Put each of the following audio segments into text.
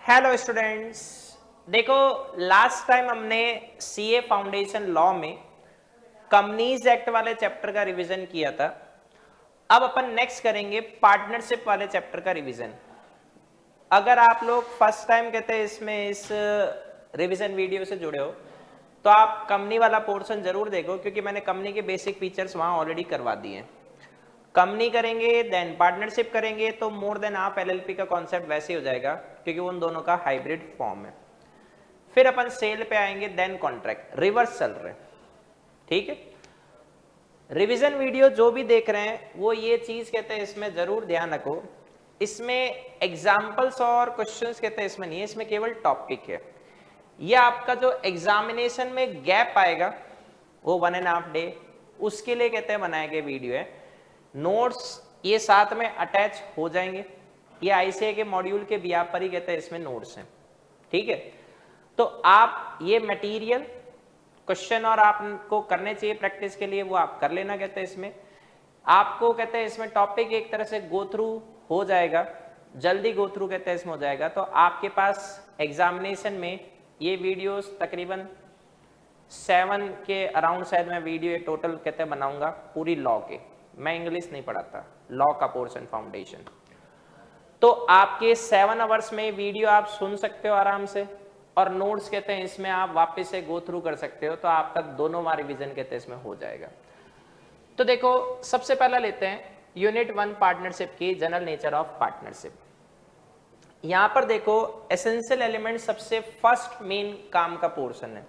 Hello students, देखो last time हमने CA foundation law में कंपनीज एक्ट वाले चैप्टर का रिवीजन किया था। अब अपन नेक्स्ट करेंगे पार्टनरशिप वाले चैप्टर का रिवीजन। अगर आप लोग फर्स्ट टाइम कहते हैं इसमें इस रिवीजन वीडियो से जुड़े हो तो आप कंपनी वाला पोर्शन जरूर देखो, क्योंकि मैंने कंपनी के बेसिक फीचर्स वहां ऑलरेडी करवा दिए हैं। कंपनी करेंगे देन पार्टनरशिप करेंगे तो मोर देन हाफ एलएलपी का कॉन्सेप्ट वैसे ही हो जाएगा, क्योंकि उन दोनों का हाइब्रिड फॉर्म है। फिर अपन सेल पे आएंगे देन कॉन्ट्रैक्ट, रिवर्स चल रहे हैं। ठीक है, रिवीजन वीडियो जो भी देख रहे हैं वो ये चीज कहते हैं इसमें जरूर ध्यान रखो, इसमें एग्जाम्पल्स और क्वेश्चंस कहते हैं इसमें नहीं है, इसमें केवल टॉपिक है। ये आपका जो एग्जामिनेशन में गैप आएगा वो 1.5 डे, उसके लिए कहते हैं बनाए गए वीडियो है। नोट्स ये साथ में अटैच हो जाएंगे, ये आईसीए के मॉड्यूल के बिहाफ पर ही कहते हैं इसमें नोट्स हैं। ठीक है, तो आप ये मटेरियल क्वेश्चन और आपको करने चाहिए प्रैक्टिस के लिए, वो आप कर लेना। कहते हैं इसमें आपको कहते हैं इसमें टॉपिक एक तरह से गो थ्रू हो जाएगा, जल्दी गो थ्रू कहते हैं इसमें हो जाएगा। तो आपके पास एग्जामिनेशन में ये वीडियोस तकरीबन 7 के अराउंड शायद मैं वीडियो टोटल कहते हैं बनाऊंगा पूरी लॉ के। मैं इंग्लिश नहीं पढ़ाता, लॉ का पोर्शन फाउंडेशन। तो आपके 7 आवर्स में वीडियो आप सुन सकते हो आराम से, और नोट्स कहते हैं इसमें आप वापस से गो थ्रू कर सकते हो, तो आपका दोनों बार रिवीजन कहते हैं इसमें हो जाएगा। तो देखो सबसे पहला लेते हैं यूनिट 1 पार्टनरशिप की जनरल नेचर ऑफ पार्टनरशिप। यहां पर देखो एसेंशियल एलिमेंट सबसे फर्स्ट मेन काम का पोर्शन है।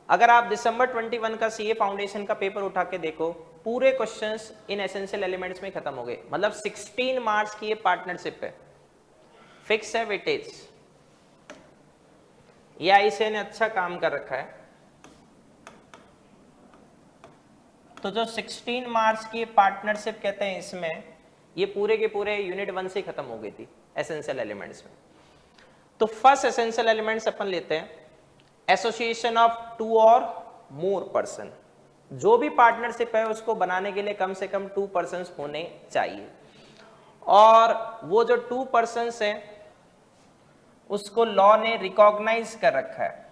अगर आप दिसंबर 21 का सीए फाउंडेशन का पेपर उठा के देखो, पूरे क्वेश्चंस इन एसेंशियल एलिमेंट्स में खत्म हो गए। मतलब 16 मार्क्स की ये पार्टनरशिप है, फिक्स है वेटेज। ये आईसीए ने अच्छा काम कर रखा है। तो जो 16 मार्क्स की पार्टनरशिप कहते हैं इसमें, ये पूरे के पूरे यूनिट 1 से खत्म हो गई थी एसेंशियल एलिमेंट्स में। तो फर्स्ट एसेंशियल एलिमेंट्स अपन लेते हैं, एसोसिएशन ऑफ 2 और मोर पर्सन। जो भी पार्टनरशिप है उसको बनाने के लिए कम से कम 2 पर्सन्स होने चाहिए, और वो जो 2 पर्सन्स हैं उसको लॉ ने रिकॉग्नाइज कर रखा है।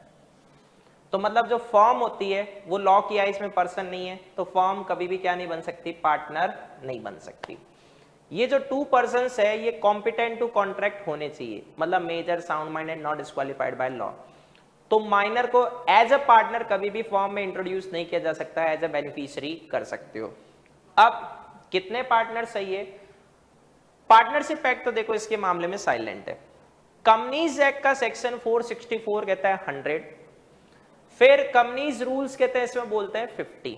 तो मतलब जो फॉर्म होती है वो लॉ की आइज में पर्सन नहीं है, तो फॉर्म कभी भी क्या नहीं बन सकती, पार्टनर नहीं बन सकती। ये जो 2 पर्सन्स है ये कॉम्पिटेंट टू कॉन्ट्रैक्ट होने चाहिए, मतलब major, sound minded, not disqualified by law. तो माइनर को एज अ पार्टनर कभी भी फॉर्म में इंट्रोड्यूस नहीं किया जा सकता, एज अ बेनिफिशियरी कर सकते हो। अब कितने पार्टनर सही है? पार्टनरशिप एक्ट तो देखो इसके मामले में साइलेंट है। कंपनीज एक्ट का सेक्शन 464 कहता है 100, फिर कंपनीज रूल्स कहते हैं इसमें बोलते हैं 50।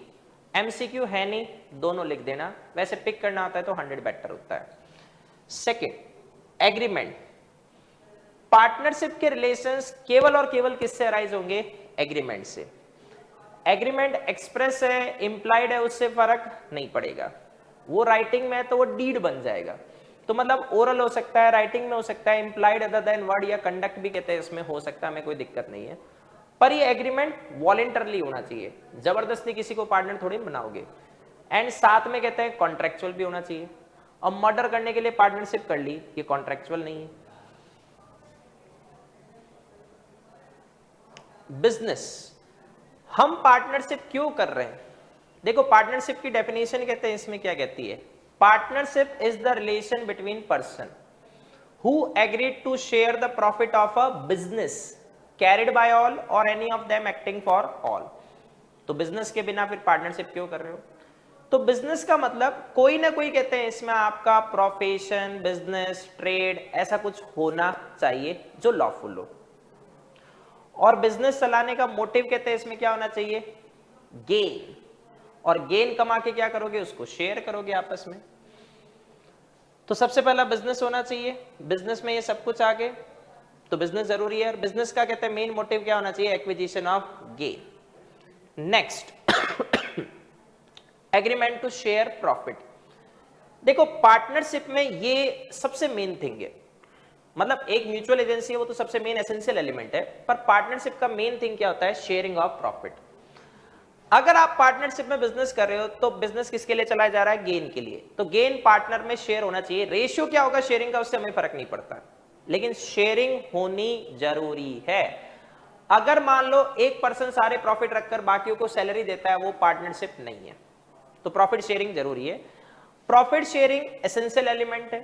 एमसीक्यू है नहीं, दोनों लिख देना, वैसे पिक करना होता है तो 100 बेटर होता है। सेकेंड एग्रीमेंट, पार्टनरशिप के रिलेशंस केवल और केवल किससे अराइज होंगे? एग्रीमेंट से। एग्रीमेंट एक्सप्रेस है, इंप्लाइड है, उससे फर्क नहीं पड़ेगा। वो राइटिंग में है तो वो डीड बन जाएगा। तो मतलब ओरल हो सकता है, राइटिंग में हो सकता है, इंप्लाइड अदर देन वर्ड या कंडक्ट भी कहते हैं इसमें हो सकता है, हमें कोई दिक्कत नहीं है। पर ये एग्रीमेंट वॉलेंटरली होना चाहिए, जबरदस्ती किसी को पार्टनर थोड़ी बनाओगे। एंड साथ में कहते हैं कॉन्ट्रेक्चुअल भी होना चाहिए। और मर्डर करने के लिए पार्टनरशिप कर ली, ये कॉन्ट्रेक्चुअल नहीं है। बिजनेस, हम पार्टनरशिप क्यों कर रहे हैं? देखो पार्टनरशिप की डेफिनेशन कहते हैं इसमें क्या कहती है, partnership is the relation between person who agreed to share the profit of a business carried by all or any of them acting for all. तो बिजनेस के बिना फिर पार्टनरशिप क्यों कर रहे हो? तो बिजनेस का मतलब कोई ना कोई कहते हैं इसमें आपका प्रोफेशन, बिजनेस, ट्रेड, ऐसा कुछ होना चाहिए जो लॉफुल हो। और बिजनेस चलाने का मोटिव कहते हैं इसमें क्या होना चाहिए? गेन। और गेन कमा के क्या करोगे? उसको शेयर करोगे आपस में। तो सबसे पहला बिजनेस होना चाहिए, बिजनेस में ये सब कुछ आगे, तो बिजनेस जरूरी है। और बिजनेस का कहते हैं मेन मोटिव क्या होना चाहिए? Acquisition of gain. Next agreement to share profit. देखो पार्टनरशिप में ये सबसे मेन थिंग है, मतलब एक म्यूचुअल एजेंसी है वो तो सबसे मेन एसेंशियल एलिमेंट है, पर पार्टनरशिप का मेन थिंग क्या होता है? Sharing of profit. अगर आप पार्टनरशिप में बिजनेस कर रहे हो तो बिजनेस किसके लिए चलाया जा रहा है? गेन के लिए। तो गेन पार्टनर में शेयर होना चाहिए। रेशियो क्या होगा शेयरिंग का, उससे हमें फर्क नहीं पड़ता। लेकिन शेयरिंग होनी जरूरी है। अगर मान लो एक पर्सन सारे प्रॉफिट रखकर बाकियों को सैलरी देता है, वो पार्टनरशिप नहीं है। तो प्रॉफिट शेयरिंग जरूरी है। प्रॉफिट शेयरिंग एसेंशियल एलिमेंट है,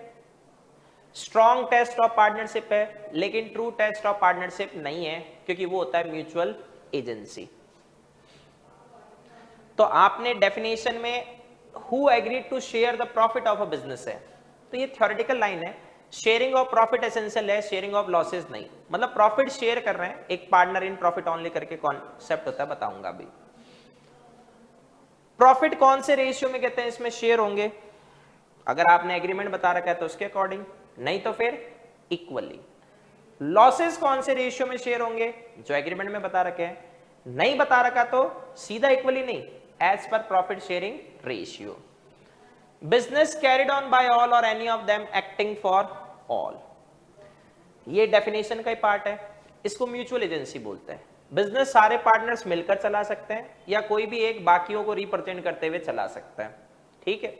स्ट्रॉन्ग टेस्ट ऑफ पार्टनरशिप है, लेकिन ट्रू टेस्ट ऑफ पार्टनरशिप नहीं है, क्योंकि वो होता है म्यूचुअल एजेंसी। तो आपने डेफिनेशन में who agreed to share the profit of a business है, तो ये थ्योरेटिकल लाइन है। शेयरिंग ऑफ प्रॉफिट एसेंशियल है, शेयरिंग ऑफ लॉसेस नहीं। मतलब प्रॉफिट शेयर कर रहे हैं, एक पार्टनर इन प्रॉफिट ओनली करके कॉन्सेप्ट होता है, बताऊंगा अभी। प्रॉफिट कौन से रेशियो में कहते हैं इसमें शेयर होंगे? अगर आपने एग्रीमेंट बता रखा है तो उसके अकॉर्डिंग, नहीं तो फिर इक्वली। लॉसेस कौन से रेशियो में शेयर होंगे? जो एग्रीमेंट में बता रखे हैं। नहीं बता रखा तो सीधा इक्वली नहीं, as per profit sharing ratio. Business carried on by all or any of them acting for all, ये डेफिनेशन का ही पार्ट है। इसको म्यूचुअल एजेंसी बोलते हैं। बिजनेस सारे पार्टनर्स मिलकर चला सकते हैं, या कोई भी एक बाकियों को रिप्रेजेंट करते हुए चला सकता है। ठीक है,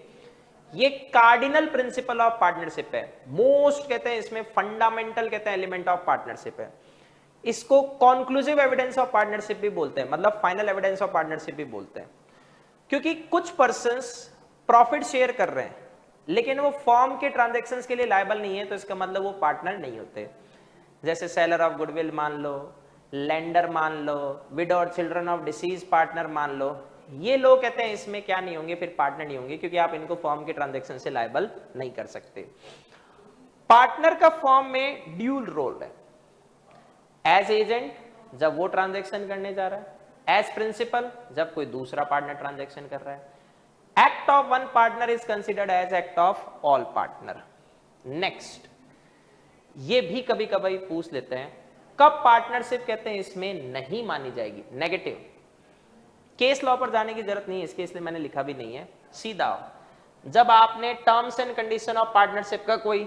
ये कार्डिनल प्रिंसिपल ऑफ पार्टनरशिप है। मोस्ट कहते हैं इसमें फंडामेंटल कहते हैं एलिमेंट ऑफ पार्टनरशिप है। इसको कॉन्क्लूसिव एविडेंस ऑफ पार्टनरशिप भी बोलते हैं, मतलब फाइनल एविडेंस ऑफ पार्टनरशिप भी बोलते हैं। क्योंकि कुछ पर्संस प्रॉफिट शेयर कर रहे हैं, लेकिन वो फॉर्म के ट्रांजैक्शंस के लिए लायबल नहीं है, तो इसका मतलब वो पार्टनर नहीं होते। जैसे सेलर ऑफ गुडविल मान लो, लेंडर मान लो, विडो और चिल्ड्रन ऑफ डिसीज पार्टनर मान लो, ये लोग कहते हैं इसमें क्या नहीं होंगे, फिर पार्टनर नहीं होंगे, क्योंकि आप इनको फॉर्म के ट्रांजैक्शन से लायबल नहीं कर सकते। पार्टनर का फॉर्म में ड्यूल रोल है। एज एजेंट जब वो ट्रांजैक्शन करने जा रहा है, एज प्रिंसिपल जब कोई दूसरा पार्टनर ट्रांजैक्शन कर रहा है। Act of one partner is considered as act of all partner. Next, ये भी कभी कभी पूछ लेते हैं, कब पार्टनरशिप कहते हैं इसमें नहीं मानी जाएगी? नेगेटिव। केस लॉ पर जाने की जरूरत नहीं है इसके, इसलिए मैंने लिखा भी नहीं है। सीधा जब आपने terms and condition of partnership का कोई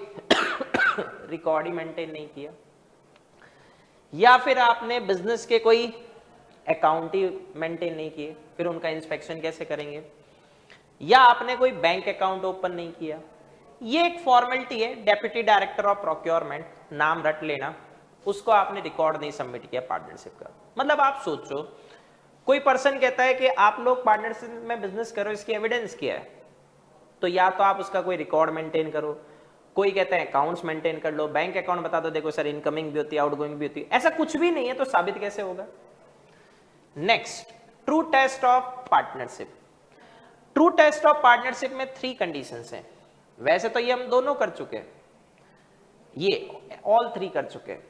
रिकॉर्ड ही मेंटेन नहीं किया, या फिर आपने बिजनेस के कोई अकाउंट ही मेंटेन नहीं किए, फिर उनका इंस्पेक्शन कैसे करेंगे, या आपने कोई बैंक अकाउंट ओपन नहीं किया, ये एक फॉर्मेलिटी है। डेप्यूटी डायरेक्टर ऑफ प्रोक्योरमेंट, नाम रट लेना, उसको आपने रिकॉर्ड नहीं सबमिट किया पार्टनरशिप का। मतलब आप सोचो, कोई पर्सन कहता है कि आप लोग पार्टनरशिप में बिजनेस करो, इसकी एविडेंस क्या है? तो या तो आप उसका कोई रिकॉर्ड मेंटेन करो, कोई कहता है अकाउंट्स मेंटेन कर लो, बैंक अकाउंट बता दो, देखो सर इनकमिंग भी होती है आउटगोइंग भी होती है। ऐसा कुछ भी नहीं है, तो साबित कैसे होगा? Next, true test of partnership. True test of partnership में 3 कंडीशंस हैं। वैसे तो ये हम दोनों कर चुके हैं, ये ऑल 3 कर चुके हैं,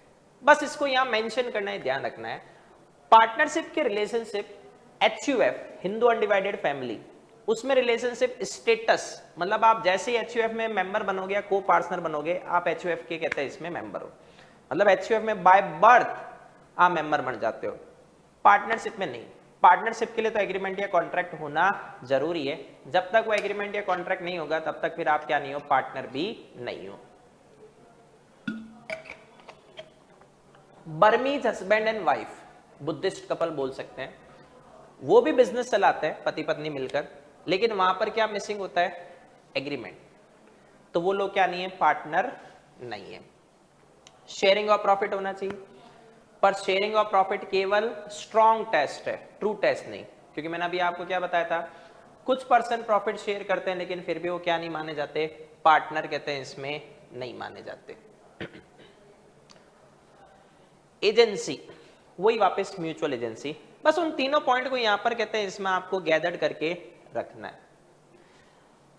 बस इसको यहां मेंशन करना है, ध्यान रखना है। पार्टनरशिप के relationship HUF, Hindu undivided family, उसमें रिलेशनशिप स्टेटस, मतलब आप जैसे ही HUF में मेंबर बनोगे या को पार्टनर बनोगे, आप HUF के कहते हैं इसमें मेंबर हो, मतलब HUF में बाय बर्थ आप मेंबर बन जाते हो। पार्टनरशिप में नहीं। पार्टनरशिप के लिए तो एग्रीमेंट या कॉन्ट्रैक्ट होना जरूरी है। जब तक वो एग्रीमेंट या कॉन्ट्रैक्ट नहीं होगा, तब तक फिर आप क्या नहीं हो, पार्टनर भी नहीं हो। Burmese husband and wife, Buddhist couple बोल सकते हैं, वो भी बिजनेस चलाते हैं पति पत्नी मिलकर, लेकिन वहां पर क्या मिसिंग होता है? एग्रीमेंट। तो वो लोग क्या नहीं है, पार्टनर नहीं है। शेयरिंग ऑफ प्रॉफिट होना चाहिए, पर शेयरिंग ऑफ प्रॉफिट केवल स्ट्रॉन्ग टेस्ट है, ट्रू टेस्ट नहीं। क्योंकि मैंने अभी आपको क्या बताया था, कुछ पर्सन प्रॉफिट शेयर करते हैं, लेकिन फिर भी वो क्या नहीं माने जाते, पार्टनर कहते हैं इसमें नहीं माने जाते। एजेंसी, वही वापस म्यूचुअल एजेंसी। बस उन तीनों पॉइंट को यहां पर कहते हैं, इसमें आपको गैदर्ड करके रखना है।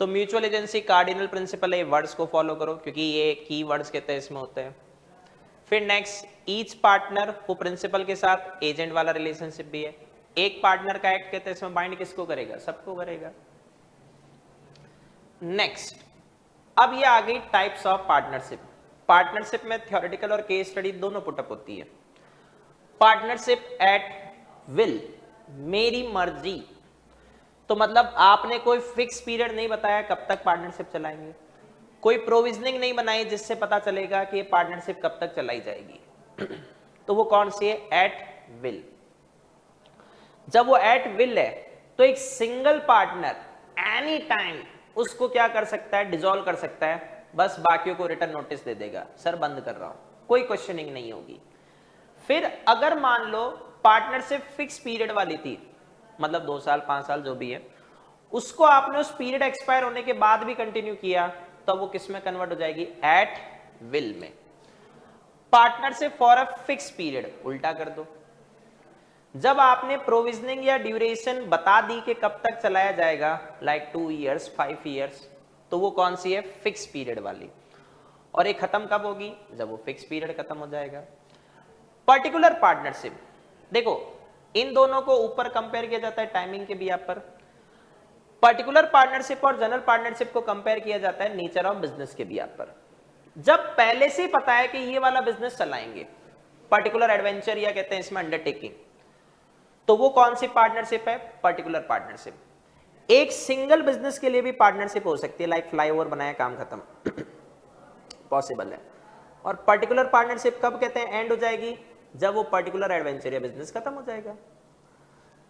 तो म्यूचुअल एजेंसी कार्डिनल प्रिंसिपल है, वर्ड्स को फॉलो करो, क्योंकि ये की वर्ड्स कहते हैं इसमें होते हैं। फिर नेक्स्ट, ईच पार्टनर, वो प्रिंसिपल के साथ एजेंट वाला रिलेशनशिप भी है। एक पार्टनर का एक्ट कहते हैं इसमें बाइंड किसको करेगा, सबको करेगा। नेक्स्ट, अब ये आ गई टाइप्स ऑफ पार्टनरशिप। पार्टनरशिप में थ्योरेटिकल और केस स्टडी दोनों पुटअप होती है। पार्टनरशिप एट विल, मेरी मर्जी, तो मतलब आपने कोई फिक्स पीरियड नहीं बताया कब तक पार्टनरशिप चलाएंगे, कोई प्रोविजनिंग नहीं बनाई जिससे पता चलेगा कि ये पार्टनरशिप कब तक चलाई जाएगी। तो वो कौन सी है, एट विल। जब वो एट विल है, तो एक सिंगल पार्टनर एनी टाइम उसको क्या कर सकता है, डिसॉल्व कर सकता है, बस बाकियों को रिटर्न नोटिस दे देगा, सर बंद कर रहा हूं, कोई क्वेश्चनिंग नहीं होगी। फिर अगर मान लो पार्टनरशिप फिक्स पीरियड वाली थी, मतलब 2 साल 5 साल जो भी है, उसको आपने उस पीरियड एक्सपायर होने के बाद भी कंटिन्यू किया, तो वो किस में कन्वर्ट हो जाएगी? एट विल में। Partnership for a fix period उल्टा कर दो, जब आपने प्रोविजनिंग या ड्यूरेशन बता दी कि कब तक चलाया जाएगा, लाइक 2 इयर्स 5 इयर्स, तो वो कौन सी है? फिक्स पीरियड वाली। और ये खत्म कब होगी? जब वो फिक्स पीरियड खत्म हो जाएगा। पर्टिकुलर पार्टनरशिप, देखो इन दोनों को ऊपर कंपेयर किया जाता है टाइमिंग के बिहाफ पर। पर्टिकुलर पार्टनरशिप और जनरल पार्टनरशिप को कंपेयर किया जाता है नेचर ऑफ बिजनेस के बिहाफ पर। जब पहले से पता है कि ये वाला बिजनेस चलाएंगे, पर्टिकुलर एडवेंचर या कहते हैं इसमें अंडरटेकिंग, तो वो कौन सी पार्टनरशिप है? Particular partnership. एक सिंगल बिजनेस के लिए भी पार्टनरशिप हो सकती है, लाइक फ्लाईओवर बनाया काम खत्म, पॉसिबल है। और पर्टिकुलर पार्टनरशिप कब कहते हैं एंड हो जाएगी? जब वो पर्टिकुलर एडवेंचर या बिजनेस खत्म हो जाएगा।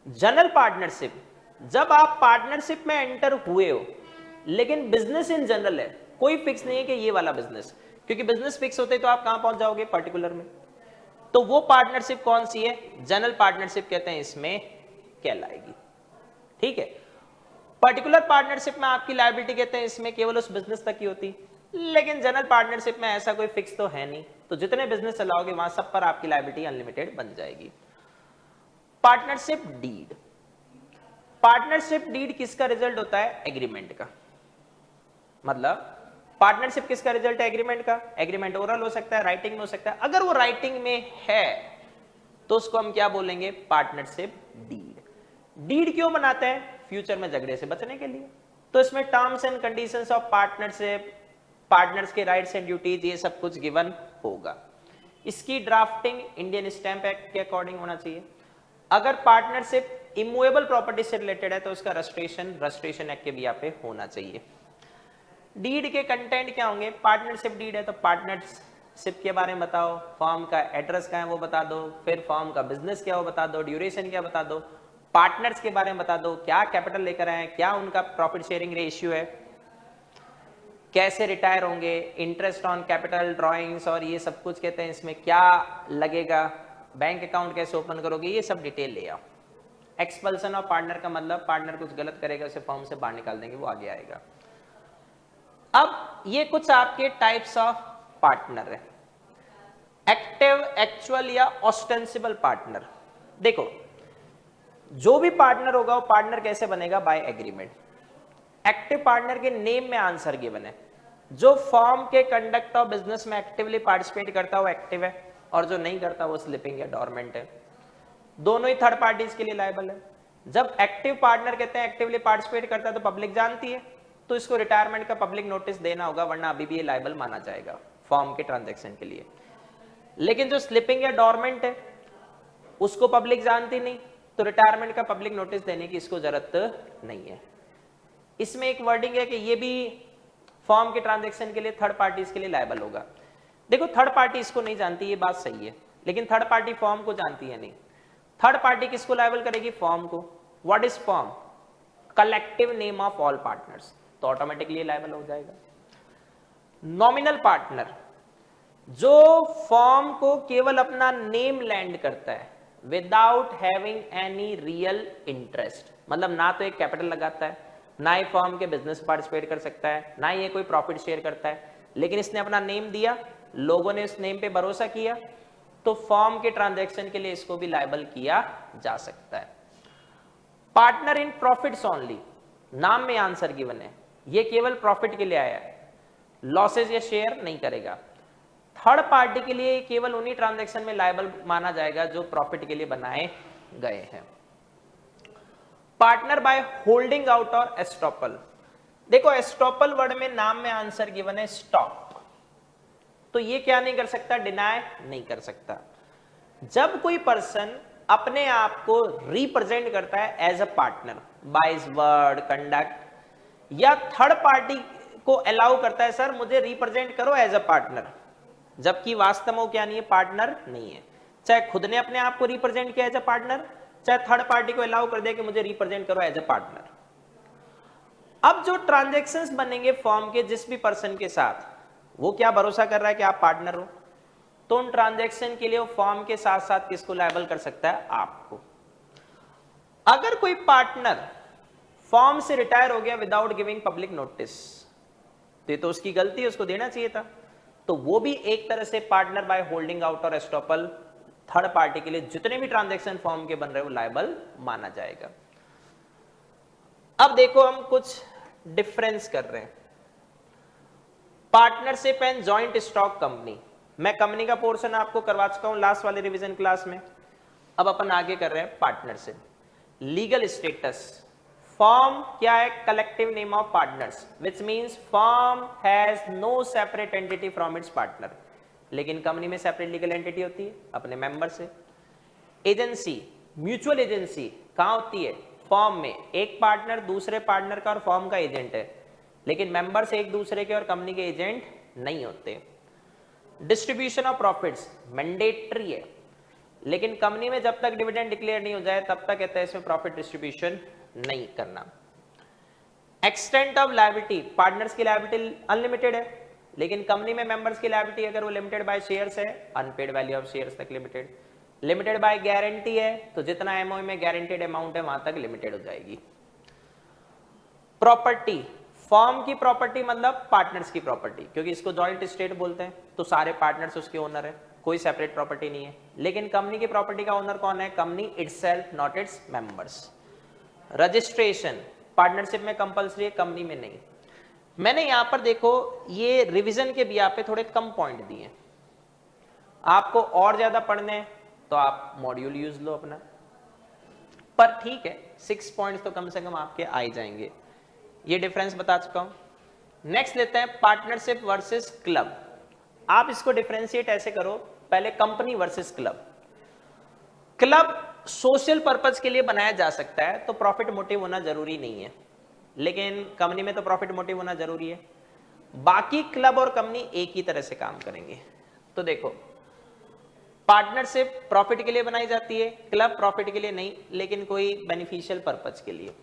जनरल पार्टनरशिप, जब आप पार्टनरशिप में एंटर हुए हो लेकिन बिजनेस इन जनरल है, कोई फिक्स नहीं है कि ये वाला बिजनेस, क्योंकि बिजनेस फिक्स होते तो आप कहां पहुंच जाओगे? पर्टिकुलर में। तो वो पार्टनरशिप कौन सी है? जनरल पार्टनरशिप कहते हैं, इसमें कहलाएगी। ठीक है। पर्टिकुलर पार्टनरशिप में आपकी लायबिलिटी कहते हैं इसमें केवल उस बिजनेस तक ही होती, लेकिन जनरल पार्टनरशिप में ऐसा कोई फिक्स तो है नहीं, तो जितने बिजनेस चलाओगे वहां सब पर आपकी लायबिलिटी अनलिमिटेड बन जाएगी। पार्टनरशिप डीड, पार्टनरशिप डीड किसका रिजल्ट होता है? एग्रीमेंट का। मतलब पार्टनरशिप किसका रिजल्ट है? एग्रीमेंट का। एग्रीमेंट ओरल हो सकता है, राइटिंग में हो सकता है। अगर वो राइटिंग में है तो उसको हम क्या बोलेंगे? Partnership deed. डीड क्यों बनाते हैं? फ्यूचर में झगड़े से बचने के लिए। तो इसमें terms and conditions of partnership, partners के राइट्स एंड ड्यूटीज, ये सब कुछ गिवन होगा। इसकी ड्राफ्टिंग इंडियन स्टैंप एक्ट के अकॉर्डिंग होना चाहिए। अगर पार्टनरशिप इमूवेबल प्रॉपर्टी से रिलेटेड है तो उसका रजिस्ट्रेशन एक्ट के भी यहाँ पे होना चाहिए। डीड के कंटेंट क्या होंगे? पार्टनरशिप डीड है तो पार्टनरशिप के बारे में बताओ, फॉर्म का एड्रेस क्या है वो बता दो, फिर फॉर्म का बिजनेस क्या है वो बता दो, ड्यूरेशन क्या बता दो, पार्टनर्स के बारे में बता दो, क्या कैपिटल लेकर आए, क्या उनका प्रॉफिट शेयरिंग रेशियो है, कैसे रिटायर होंगे, इंटरेस्ट ऑन कैपिटल, ड्रॉइंग्स और ये सब कुछ कहते हैं इसमें क्या लगेगा, बैंक अकाउंट कैसे ओपन करोगे, ये सब डिटेल ले आओ। एक्सपल्सन ऑफ पार्टनर का मतलब पार्टनर कुछ गलत करेगा उसे फॉर्म से बाहर निकाल देंगे, वो आगे आएगा। अब ये कुछ आपके टाइप्स ऑफ पार्टनर है। एक्टिव, एक्चुअल या ऑस्टेंसिबल पार्टनर। देखो जो भी पार्टनर होगा वो पार्टनर कैसे बनेगा? By agreement. एक्टिव पार्टनर के नेम में आंसर गिवन है। जो फॉर्म के कंडक्ट ऑफ बिजनेस में एक्टिवली पार्टिसिपेट करता है वो एक्टिव है, और जो नहीं करता वो स्लिपिंग या डोरमेंट है। दोनों ही थर्ड पार्टीज के लिए लायबल है। जब एक्टिव पार्टनर कहते हैं एक्टिवली पार्टिसिपेट करता है तो पब्लिक जानती है, तो इसको रिटायरमेंट का पब्लिक नोटिस देना होगा, वरना अभी भी ये लायबल माना जाएगा फॉर्म के ट्रांजैक्शन के लिए। लेकिन जो स्लिपिंग या डोरमेंट है उसको पब्लिक जानती नहीं, तो रिटायरमेंट का पब्लिक नोटिस देने की इसको जरूरत नहीं है। इसमें एक वर्डिंग है कि ये भी फॉर्म के ट्रांजैक्शन के लिए थर्ड पार्टीज के लिए लायबल होगा। देखो थर्ड पार्टी इसको नहीं जानती, ये बात सही है, लेकिन थर्ड पार्टी फॉर्म को जानती है नहीं। थर्ड पार्टी किसको लायबल करेगी? फॉर्म को। What is form? Collective name of all partners, तो ऑटोमेटिकली लायबल हो जाएगा। नॉमिनल पार्टनर, जो फॉर्म को केवल अपना नेम लैंड करता है without having any real interest, मतलब ना तो एक कैपिटल लगाता है, ना ही फॉर्म के बिजनेस पार्टिसिपेट कर सकता है, ना ही ये कोई प्रॉफिट शेयर करता है, लेकिन इसने अपना नेम दिया, लोगों ने उस नेम पे भरोसा किया, तो फॉर्म के ट्रांजैक्शन के लिए इसको भी लायबल किया जा सकता है। पार्टनर इन प्रॉफिट्स ओनली, नाम में आंसर गिवन है, ये केवल प्रॉफिट के लिए आया है, लॉसेज या शेयर नहीं करेगा। थर्ड पार्टी के लिए केवल उन्हीं ट्रांजैक्शन में लायबल माना जाएगा जो प्रॉफिट के लिए बनाए गए हैं। पार्टनर बाय होल्डिंग आउट और एस्टॉपल। देखो एस्टॉपल वर्ड में नाम में आंसर गिवन है स्टॉप, तो ये क्या नहीं कर सकता? डिनाय नहीं कर सकता। जब कोई पर्सन अपने आप को रिप्रेजेंट करता है as a partner by his word, conduct, या थर्ड पार्टी को अलाउ करता है सर मुझे रिप्रेजेंट करो एज अ पार्टनर, जबकि वास्तव में वो क्या नहीं है? पार्टनर नहीं है। चाहे खुद ने अपने आप को रिप्रेजेंट किया एज अ पार्टनर, चाहे थर्ड पार्टी को अलाउ कर दे कि मुझे रिप्रेजेंट करो एज अ पार्टनर। अब जो ट्रांजैक्शंस बनेंगे फॉर्म के जिस भी पर्सन के साथ, वो क्या भरोसा कर रहा है कि आप पार्टनर हो, तो उन ट्रांजैक्शन के लिए वो फॉर्म के साथ साथ किसको लायबल कर सकता है? आपको। अगर कोई पार्टनर फॉर्म से रिटायर हो गया विदाउट गिविंग पब्लिक नोटिस, तो ये तो उसकी गलती है, उसको देना चाहिए था, तो वो भी एक तरह से पार्टनर बाय होल्डिंग आउट और एस्टॉपल थर्ड पार्टी के लिए जितने भी ट्रांजैक्शन फॉर्म के बन रहे हैं वो लायबल माना जाएगा। अब देखो हम कुछ डिफरेंस कर रहे हैं। Partnership and joint stock company, मैं कंपनी का पोर्शन आपको करवा चुका हूं लास्ट वाले रिवीजन क्लास में। अब अपन आगे कर रहे हैं पार्टनरशिप। लीगल स्टेटस, फर्म क्या है? Collective name of partners, which means firm has no separate entity from its partner, लेकिन कंपनी में सेपरेट लीगल एंटिटी होती है अपने मेंबर से। एजेंसी, म्यूचुअल एजेंसी कहां होती है? फर्म में। एक पार्टनर दूसरे पार्टनर का और फर्म का एजेंट है, लेकिन मेंबर्स एक दूसरे के और कंपनी के एजेंट नहीं होते। डिस्ट्रीब्यूशन ऑफ प्रॉफिट्स मैंडेटरी है, लेकिन कंपनी में जब तक डिविडेंड डिक्लेयर नहीं हो जाए तब तक कहते हैं इसमें प्रॉफिट डिस्ट्रीब्यूशन नहीं करना। एक्सटेंट ऑफ लायबिलिटी, पार्टनर्स की लायबिलिटी अनलिमिटेड है, लेकिन कंपनी में मेंबर्स की लायबिलिटी अगर वो लिमिटेड बाय शेयर्स है, अनपेड वैल्यू ऑफ शेयर्स तक लिमिटेड। लिमिटेड बाय गारंटी है, तो जितना एमओयू में गारंटेड अमाउंट है वहां तक लिमिटेड हो जाएगी। प्रॉपर्टी, फर्म की प्रॉपर्टी मतलब पार्टनर्स की प्रॉपर्टी, क्योंकि इसको जॉइंट स्टेट बोलते हैं, तो सारे पार्टनर्स उसके ओनर है, कोई सेपरेट प्रॉपर्टी नहीं है। लेकिन कंपनी की प्रॉपर्टी का ओनर कौन है? Company itself, not its members. Registration partnership में कंपलसरी है, कंपनी में नहीं। मैंने यहां पर देखो ये रिवीजन के भी पे थोड़े कम पॉइंट दिए, आपको और ज्यादा पढ़ने हैं तो आप मॉड्यूल यूज लो अपना, पर ठीक है 6 पॉइंट्स तो कम से कम आपके आ ही जाएंगे। ये डिफरेंस बता चुका हूं। नेक्स्ट लेते हैं पार्टनरशिप वर्सेस क्लब। आप इसको डिफरेंशिएट ऐसे करो, पहले company versus club. Club social purpose के लिए बनाया जा सकता है, तो प्रॉफिट मोटिव होना जरूरी नहीं है, लेकिन कंपनी में तो प्रॉफिट मोटिव होना जरूरी है। बाकी क्लब और कंपनी एक ही तरह से काम करेंगे। तो देखो पार्टनरशिप प्रॉफिट के लिए बनाई जाती है, क्लब प्रॉफिट के लिए नहीं, लेकिन कोई बेनिफिशियल पर्पज के लिए।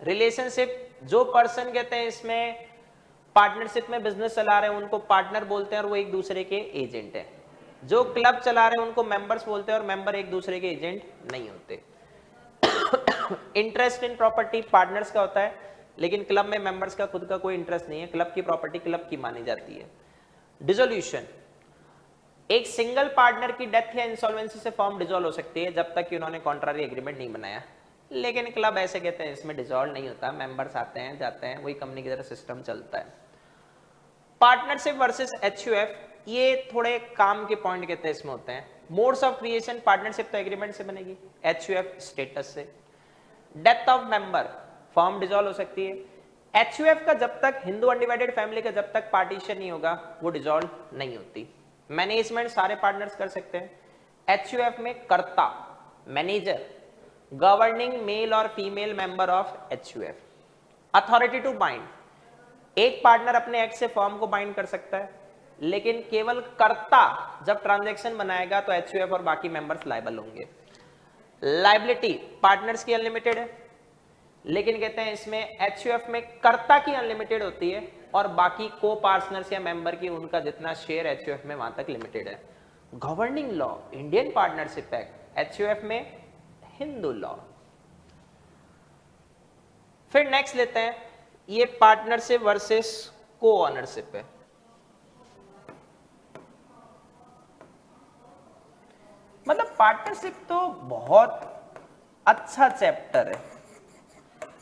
रिलेशनशिप, जो पर्सन कहते हैं इसमें पार्टनरशिप में बिजनेस चला रहे हैं उनको पार्टनर बोलते हैं और वो एक दूसरे के एजेंट हैं। जो क्लब चला रहे हैं उनको मेंबर्स बोलते हैं और मेंबर एक दूसरे के एजेंट नहीं होते। इंटरेस्ट इन प्रॉपर्टी पार्टनर्स का होता है, लेकिन क्लब में मेंबर्स का खुद का कोई इंटरेस्ट नहीं है, क्लब की प्रॉपर्टी क्लब की मानी जाती है। डिसोल्यूशन, एक सिंगल पार्टनर की डेथ या इंसॉल्वेंसी से फॉर्म डिसॉल्व हो सकती है जब तक कि उन्होंने कॉन्ट्रैरी एग्रीमेंट नहीं बनाया, लेकिन क्लब ऐसे कहते हैं इसमें डिसॉल्व नहीं होता, मेंबर्स आते हैं जाते हैं, वही कंपनी की तरह सिस्टम चलता है। पार्टनरशिप वर्सेस एचयूएफ, ये थोड़े काम के पॉइंट कहते हैं इसमें होते हैं। मोड्स ऑफ क्रिएशन, पार्टनरशिप तो एग्रीमेंट से बनेगी, एचयूएफ स्टेटस से। Death of member, form dissolve हो सकती है। एचयूएफ का जब तक हिंदू अनडिवाइडेड फैमिली का जब तक पार्टीशन नहीं होगा वो डिसॉल्व नहीं होती। मैनेजमेंट सारे पार्टनर्स कर सकते हैं। एचयूएफ में कर्ता, मैनेजर, गवर्निंग मेल और female member of HUF. Authority to bind, एक पार्टनर अपने एक्ट से फॉर्म को बाइंड कर सकता है, लेकिन केवल कर्ता जब ट्रांजैक्शन बनाएगा तो एचयूएफ और बाकी मेंबर्स लायबल होंगे। लायबिलिटी पार्टनर्स की अनलिमिटेड है, लेकिन कहते हैं इसमें एचयूएफ में कर्ता की अनलिमिटेड होती है और बाकी को पार्टनर्स या मेंबर की उनका जितना शेयर एचयूएफ में वहां तक लिमिटेड है। Governing law, Indian partnership act, HUF में हिंदू लॉ। फिर नेक्स्ट लेते हैं, ये पार्टनरशिप वर्सेस को ओनरशिप है। मतलब पार्टनरशिप तो बहुत अच्छा चैप्टर है,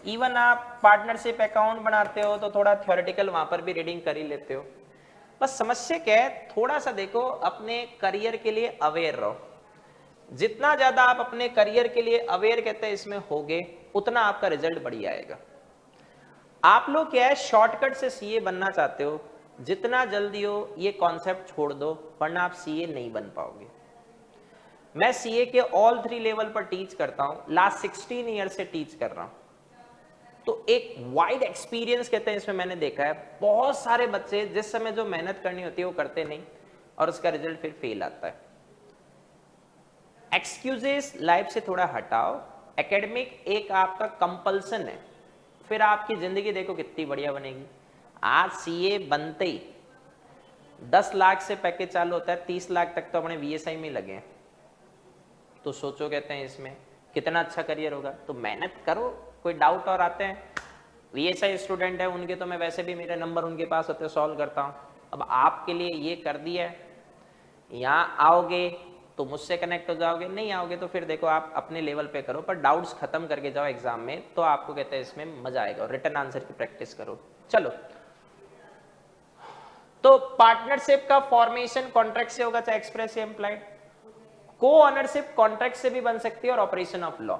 इवन आप पार्टनरशिप अकाउंट बनाते हो तो थोड़ा थ्योरेटिकल वहां पर भी रीडिंग कर ही लेते हो। बस समस्या क्या है, थोड़ा सा देखो अपने करियर के लिए अवेयर रहो। जितना ज्यादा आप अपने करियर के लिए अवेयर कहते हैं इसमें होगे, उतना आपका रिजल्ट बढ़िया आएगा। आप लोग क्या है शॉर्टकट से सीए बनना चाहते हो, जितना जल्दी हो ये कॉन्सेप्ट छोड़ दो, वरना आप सीए नहीं बन पाओगे। मैं सीए के ऑल 3 लेवल पर टीच करता हूं, लास्ट 16 ईयर से टीच कर रहा हूं, तो एक वाइड एक्सपीरियंस कहते हैं इसमें मैंने देखा है। बहुत सारे बच्चे जिस समय जो मेहनत करनी होती है वो करते नहीं और उसका रिजल्ट फिर फेल आता है। एक्सक्यूजेस लाइफ से थोड़ा हटाओ, एकेडमिक एक आपका कंपल्सन है, फिर आपकी जिंदगी देखो कितनी बढ़िया बनेगी। आज सीए बनते ही 10 लाख से पैकेज चालू होता है, 30 लाख तक तो अपने वीएसआई में लगे हैं। तो सोचो कहते हैं इसमें कितना अच्छा करियर होगा। तो मेहनत करो। कोई डाउट और आते हैं? वीएसआई स्टूडेंट है उनके तो मैं वैसे भी मेरे नंबर उनके पास होते सॉल्व करता हूँ। अब आपके लिए ये कर दिया है, यहाँ आओगे तो मुझसे कनेक्ट हो जाओगे, नहीं आओगे तो फिर देखो आप अपने लेवल पे करो, पर डाउट्स खत्म करके जाओ एग्जाम में, तो आपको कहते हैं इसमें मजा आएगा। रिटर्न आंसर की प्रैक्टिस करो। चलो, तो पार्टनरशिप का फॉर्मेशन कॉन्ट्रैक्ट से होगा, चाहे एक्सप्रेस या इंप्लाइड। को ओनरशिप कॉन्ट्रैक्ट से भी बन सकती है और ऑपरेशन ऑफ लॉ।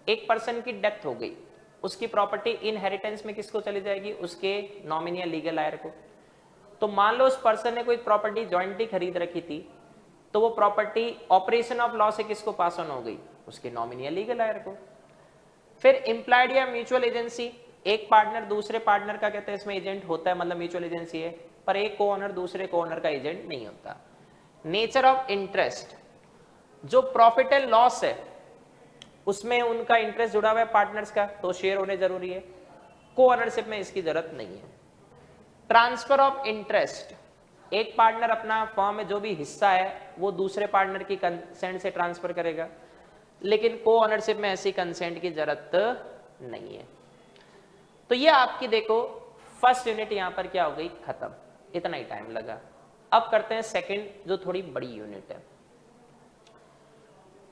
एक पर्सन की डेथ हो गई, उसकी प्रॉपर्टी इनहेरिटेंस में किसको चली जाएगी? उसके नॉमिनी या लीगल हायर को। तो मान लो उस पर्सन ने कोई प्रॉपर्टी जॉइंटली खरीद रखी थी, तो वो प्रॉपर्टी ऑपरेशन ऑफ लॉ से किसको पास ऑन हो गई? उसके नॉमिनी या लीगल हायर को। फिर इंप्लाइड या म्यूचुअल एजेंसी, एक पार्टनर दूसरे पार्टनर का कहते हैं इसमें एजेंट होता है, मतलब म्यूचुअल एजेंसी है, पर एक को ओनर दूसरे को ओनर का एजेंट नहीं होता। नेचर ऑफ इंटरेस्ट, जो प्रॉफिट एंड लॉस है उसमें उनका इंटरेस्ट जुड़ा हुआ है पार्टनर्स का, तो शेयर होने जरूरी है। को ओनरशिप में इसकी जरूरत नहीं है। ट्रांसफर ऑफ इंटरेस्ट, एक पार्टनर अपना फर्म में जो भी हिस्सा है वो दूसरे पार्टनर की कंसेंट से ट्रांसफर करेगा, लेकिन को ओनरशिप में ऐसी कंसेंट की जरूरत नहीं है। तो ये आपकी देखो फर्स्ट यूनिट यहां पर क्या हो गई? खत्म। इतना ही टाइम लगा। अब करते हैं सेकंड, जो थोड़ी बड़ी यूनिट है।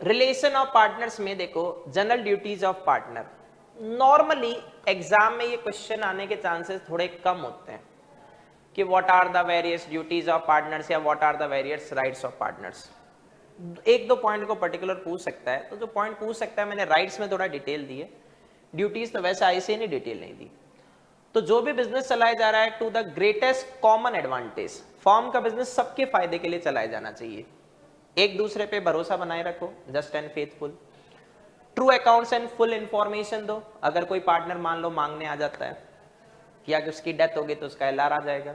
रिलेशन ऑफ पार्टनर्स में देखो general duties of partner. Normally exam में ये क्वेश्चन आने के चांसेस थोड़े कम होते हैं कि what are the various duties of partners या what are the various rights of partners. एक दो पॉइंट को पर्टिकुलर पूछ सकता है, तो जो पॉइंट पूछ सकता है मैंने राइट्स में थोड़ा डिटेल दी है, ड्यूटीज तो वैसे ऐसे नहीं डिटेल नहीं दी। तो जो भी बिजनेस चलाया जा रहा है to the greatest common advantage, form का बिजनेस सबके फायदे के लिए चलाया जाना चाहिए। एक दूसरे पे भरोसा बनाए रखो, just and faithful. True accounts and full information दो। अगर कोई पार्टनर मान लो मांगने आ जाता है या कि उसकी डेथ होगी तो उसका एलआर आ जाएगा।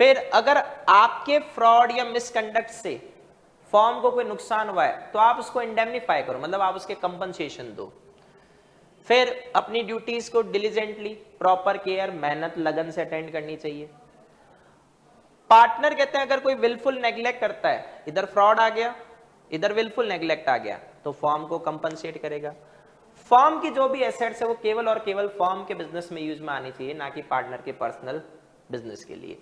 फिर अगर आपके फ्रॉड या मिसकंडक्ट से फॉर्म को कोई नुकसान हुआ है तो आप उसको इंडेमनीफाई करो, मतलब आप उसके कंपनसेशन दो। फिर अपनी ड्यूटीज को डिलीजेंटली, प्रॉपर केयर, मेहनत, लगन से अटेंड करनी चाहिए। पार्टनर कहते हैं अगर कोई विलफुल नेग्लेक्ट करता है, इधर फ्रॉड आ गया इधर विलफुल नेग्लेक्ट आ गया, तो फॉर्म को कंपनसेट करेगा। फॉर्म की जो भी एसेट्स है वो केवल और केवल फॉर्म के बिजनेस में यूज में आनी चाहिए, ना कि पार्टनर के पर्सनल बिजनेस के लिए।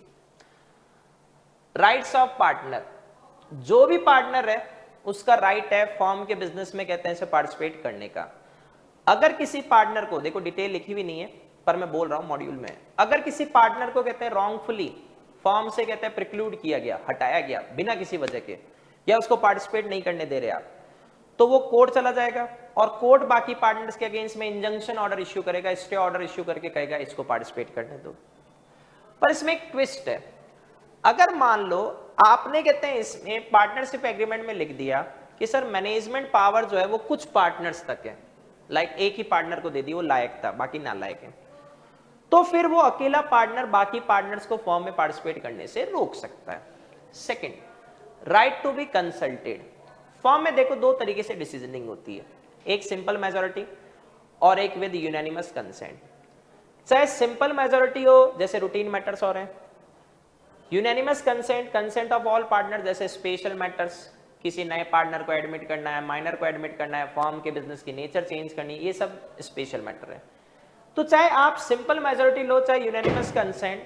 राइट्स ऑफ पार्टनर, जो भी पार्टनर है उसका राइट है फॉर्म के बिजनेस में कहते हैं इसे पार्टिसिपेट करने का। अगर किसी पार्टनर को, देखो डिटेल लिखी हुई नहीं है पर मैं बोल रहा हूं मॉड्यूल में, अगर किसी पार्टनर को कहते हैं रॉन्गफुली फॉर्म से कहते हैं प्रिक्लूड किया गया, हटाया गया बिना किसी वजह के, या उसको पार्टिसिपेट नहीं करने दे रहे आप, तो वो कोर्ट चला जाएगा और कोर्ट बाकी पार्टनर्स के अगेंस्ट में इंजंक्शन ऑर्डर इश्यू करेगा, स्टे ऑर्डर इश्यू करके कहेगा इसको पार्टिसिपेट करने दो। पर इसमें एक ट्विस्ट है, अगर मान लो आपने कहते हैं इसमें पार्टनरशिप एग्रीमेंट में लिख दिया कि सर मैनेजमेंट पावर जो है वो कुछ पार्टनर्स तक है, लाइक एक ही पार्टनर को दे दी, वो लायक था बाकी नालायक है, तो फिर वो अकेला पार्टनर बाकी पार्टनर्स को फॉर्म में पार्टिसिपेट करने से रोक सकता है। Second, right to be consulted. Form में देखो दो तरीके से डिसीजनिंग होती है, एक सिंपल मेजॉरिटी और एक विद यूनानिमस कंसेंट। चाहे सिंपल मेजॉरिटी हो जैसे रूटीन मैटर्स हो रहे हैं, unanimous consent, consent of all partner जैसे स्पेशल मैटर्स, किसी नए पार्टनर को एडमिट करना है, माइनर को एडमिट करना है, फॉर्म के बिजनेस की नेचर चेंज करनी, ये सब स्पेशल मैटर है। तो चाहे आप सिंपल मेजॉरिटी लो चाहे यूनानिमस कंसेंट,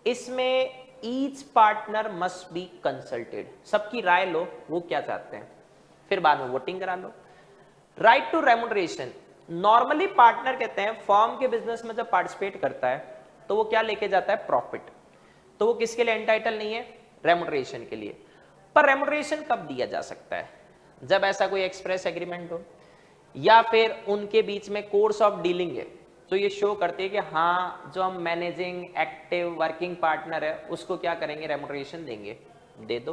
इसमें each partner must be consulted, सबकी राय लो वो क्या चाहते हैं, फिर बाद में वोटिंग करा लो। Right to remuneration, normally partner कहते हैं फॉर्म के बिजनेस में जब पार्टिसिपेट करता है तो वो क्या लेके जाता है? प्रॉफिट। तो वो किसके लिए एंटाइटल नहीं है? रेम्यूनरेशन के लिए। पर रेम्यूनरेशन कब दिया जा सकता है? जब ऐसा कोई एक्सप्रेस एग्रीमेंट हो या फिर उनके बीच में कोर्स ऑफ डीलिंग है, तो ये शो करते हैं कि हाँ जो हम मैनेजिंग एक्टिव वर्किंग पार्टनर है उसको क्या करेंगे? रेम्यूनरेशन देंगे, दे दो।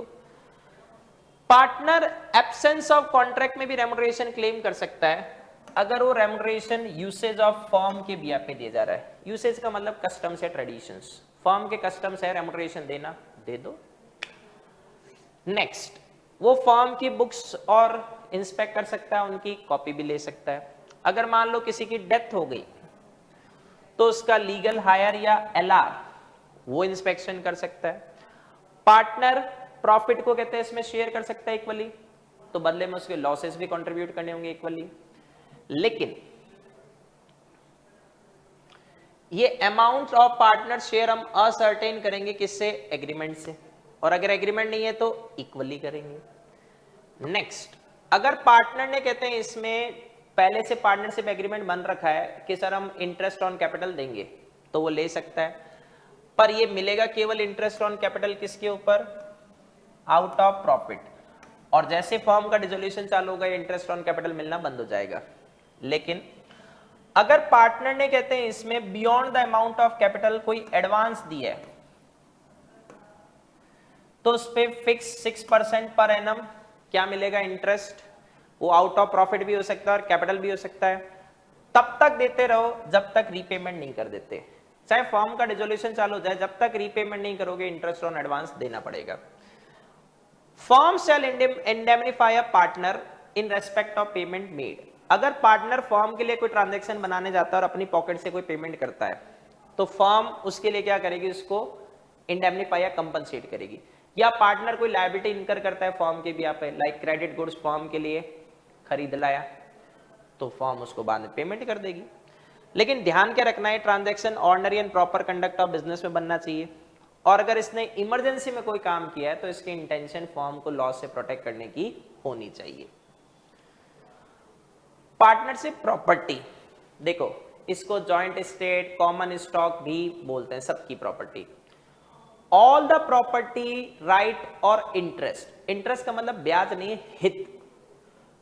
पार्टनर एब्सेंस ऑफ कॉन्ट्रैक्ट में भी रेम्यूनरेशन क्लेम कर सकता है अगर वो रेम्यूनरेशन यूसेज ऑफ फॉर्म के बिया पे दिया जा रहा है। यूसेज का मतलब कस्टम्स या ट्रेडिशंस, फॉर्म के कस्टम्स है रेम्यूनरेशन देना, दे दो। नेक्स्ट, वो फॉर्म की बुक्स और इंस्पेक्ट कर सकता है, उनकी कॉपी भी ले सकता है। अगर मान लो किसी की डेथ हो गई तो उसका लीगल हायर या एलआर वो इंस्पेक्शन कर सकता है। पार्टनर प्रॉफिट को कहते हैं इसमें शेयर कर सकता है इक्वली, तो बदले में उसके लॉसेस भी कंट्रीब्यूट करने होंगे इक्वली। लेकिन ये अमाउंट ऑफ पार्टनर शेयर हम असर्टेन करेंगे किससे? एग्रीमेंट से, और अगर एग्रीमेंट नहीं है तो इक्वली करेंगे। नेक्स्ट, अगर पार्टनर ने कहते हैं इसमें पहले से पार्टनरशिप एग्रीमेंट बन रखा है कि सर हम इंटरेस्ट ऑन कैपिटल देंगे, तो वो ले सकता है, पर ये मिलेगा केवल इंटरेस्ट ऑन कैपिटल किसके ऊपर? Out of profit. और जैसे फर्म का डिसोल्यूशन चालू होगा इंटरेस्ट ऑन कैपिटल मिलना बंद हो जाएगा। लेकिन अगर पार्टनर ने कहते हैं इसमें beyond the amount of capital कोई एडवांस दिया है, तो उस पे फिक्स 6% पर एनम क्या मिलेगा? इंटरेस्ट। वो आउट ऑफ प्रॉफिट भी हो सकता है और कैपिटल भी हो सकता है। तब तक देते रहो जब तक रीपेमेंट नहीं कर देते, चाहे फर्म का डिसोल्यूशन चालू हो जाए, जब तक रीपेमेंट नहीं करोगे इंटरेस्ट ऑन एडवांस देना पड़ेगा। Firm shall indemnify a partner in respect of payment made. अगर पार्टनर फर्म के लिए कोई ट्रांजैक्शन बनाने जाता है और अपनी पॉकेट से कोई पेमेंट करता है, तो फर्म उसके लिए क्या करेगी? उसको इंडेमनिफाई या कंपनसेट करेगी। या पार्टनर कोई लायबिलिटी इनकर करता है फर्म के भी पे, लाइक क्रेडिट गुड्स फर्म के लिए खरीद लाया, तो फर्म उसको बाद में पेमेंट कर देगी। लेकिन ध्यान क्या रखना है, transaction ordinary and proper conduct of business में बनना चाहिए, और अगर इसने इमरजेंसी में कोई काम किया है तो इसकी इंटेंशन फर्म को लॉस से प्रोटेक्ट करने की होनी चाहिए। पार्टनरशिप प्रॉपर्टी, देखो इसको जॉइंट एस्टेट, कॉमन स्टॉक भी बोलते हैं, सबकी property. All the property right और इंटरेस्ट, इंटरेस्ट का मतलब ब्याज नहीं, हित,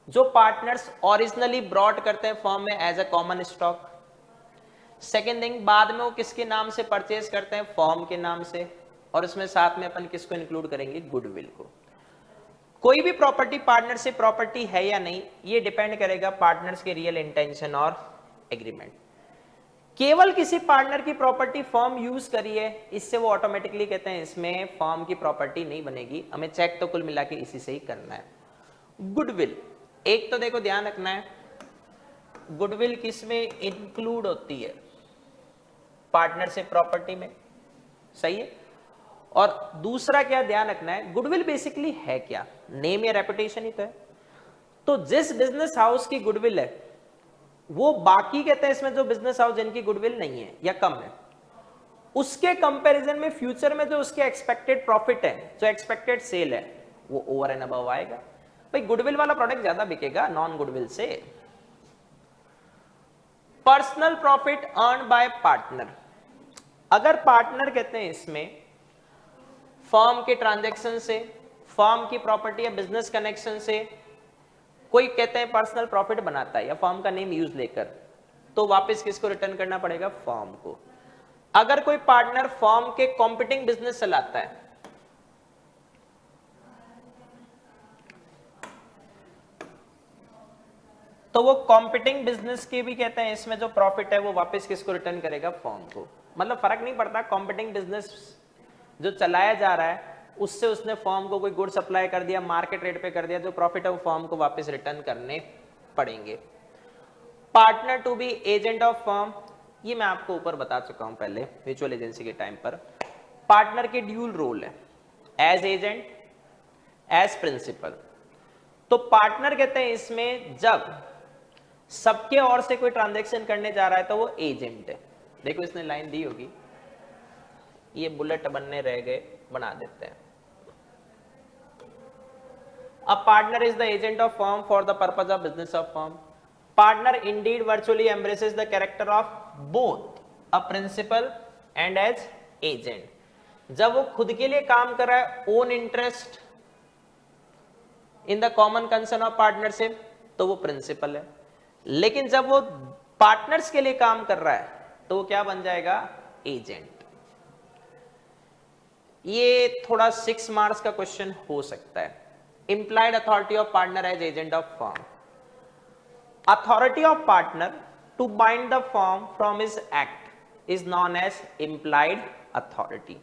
जो पार्टनर्स ओरिजिनली ब्रॉट करते हैं फर्म में as a common stock. Second thing, बाद में वो किसके नाम से परचेज करते हैं? फर्म के नाम से, और इसमें साथ में अपन किसको इंक्लूड करेंगे? गुडविल को। कोई भी प्रॉपर्टी पार्टनरशिप प्रॉपर्टी है या नहीं, ये डिपेंड करेगा पार्टनर्स के रियल इंटेंशन और एग्रीमेंट। केवल किसी पार्टनर की प्रॉपर्टी फर्म यूज करी है, इससे वो ऑटोमेटिकली कहते हैं इसमें फर्म की प्रॉपर्टी नहीं बनेगी, हमें चेक तो कुल मिला के इसी से ही करना है। गुडविल, एक तो देखो ध्यान रखना है, गुडविल किस में इंक्लूड होती है? पार्टनरशिप प्रॉपर्टी में, सही है। और दूसरा क्या ध्यान रखना है, गुडविल बेसिकली है क्या? नेम या रेपुटेशन ही तो है। तो जिस बिजनेस हाउस की गुडविल है, वो बाकी कहते हैं इसमें जो बिजनेस हाउस जिनकी गुडविल नहीं है या कम है, उसके कंपैरिजन में फ्यूचर में जो उसके एक्सपेक्टेड प्रॉफिट है, जो एक्सपेक्टेड सेल है, वो ओवर एंड अबव आएगा। भाई गुडविल वाला प्रोडक्ट ज्यादा बिकेगा नॉन गुडविल से। Personal profit earn by partner, अगर पार्टनर कहते हैं इसमें फर्म के ट्रांजैक्शन से, फर्म की प्रॉपर्टी या बिजनेस कनेक्शन से कोई कहते हैं पर्सनल प्रॉफिट बनाता है या फर्म का नेम यूज लेकर, तो वापस किसको रिटर्न करना पड़ेगा? फर्म को। अगर कोई पार्टनर फर्म के कॉम्पिटिंग बिजनेस चलाता है, तो वो कॉम्पिटिंग बिजनेस के भी कहते हैं इसमें जो प्रॉफिट है वो वापस किसको रिटर्न करेगा? फर्म को। मतलब फर्क नहीं पड़ता, कॉम्पिटिंग बिजनेस जो चलाया जा रहा है उससे उसने फर्म को कोई गुड सप्लाई कर दिया, मार्केट रेट पे कर दिया, जो प्रॉफिट है वो फर्म को वापस रिटर्न करने पड़ेंगे। Partner to be agent of firm, ये मैं आपको ऊपर बता चुका हूं पहले म्यूचुअल एजेंसी के टाइम पर। पार्टनर के ड्यूल रोल है, एज एजेंट, एज प्रिंसिपल। तो पार्टनर कहते हैं इसमें जब सबके ओर से कोई ट्रांजैक्शन करने जा रहा है तो वो एजेंट है। देखो इसने लाइन दी होगी, ये बुलेट बनने रह गए, बना देते हैं। A partner is the agent of firm for the purpose of business of firm. Partner indeed virtually embraces the character of both a principal and as agent. जब वो खुद के लिए काम कर रहा है, own interest in the common concern of partnership, तो वो प्रिंसिपल है। लेकिन जब वो पार्टनर्स के लिए काम कर रहा है तो वो क्या बन जाएगा? एजेंट। ये थोड़ा 6 मार्क्स का क्वेश्चन हो सकता है। Implied authority of partner as agent of firm. Authority of partner to bind the firm from his act is known as implied authority.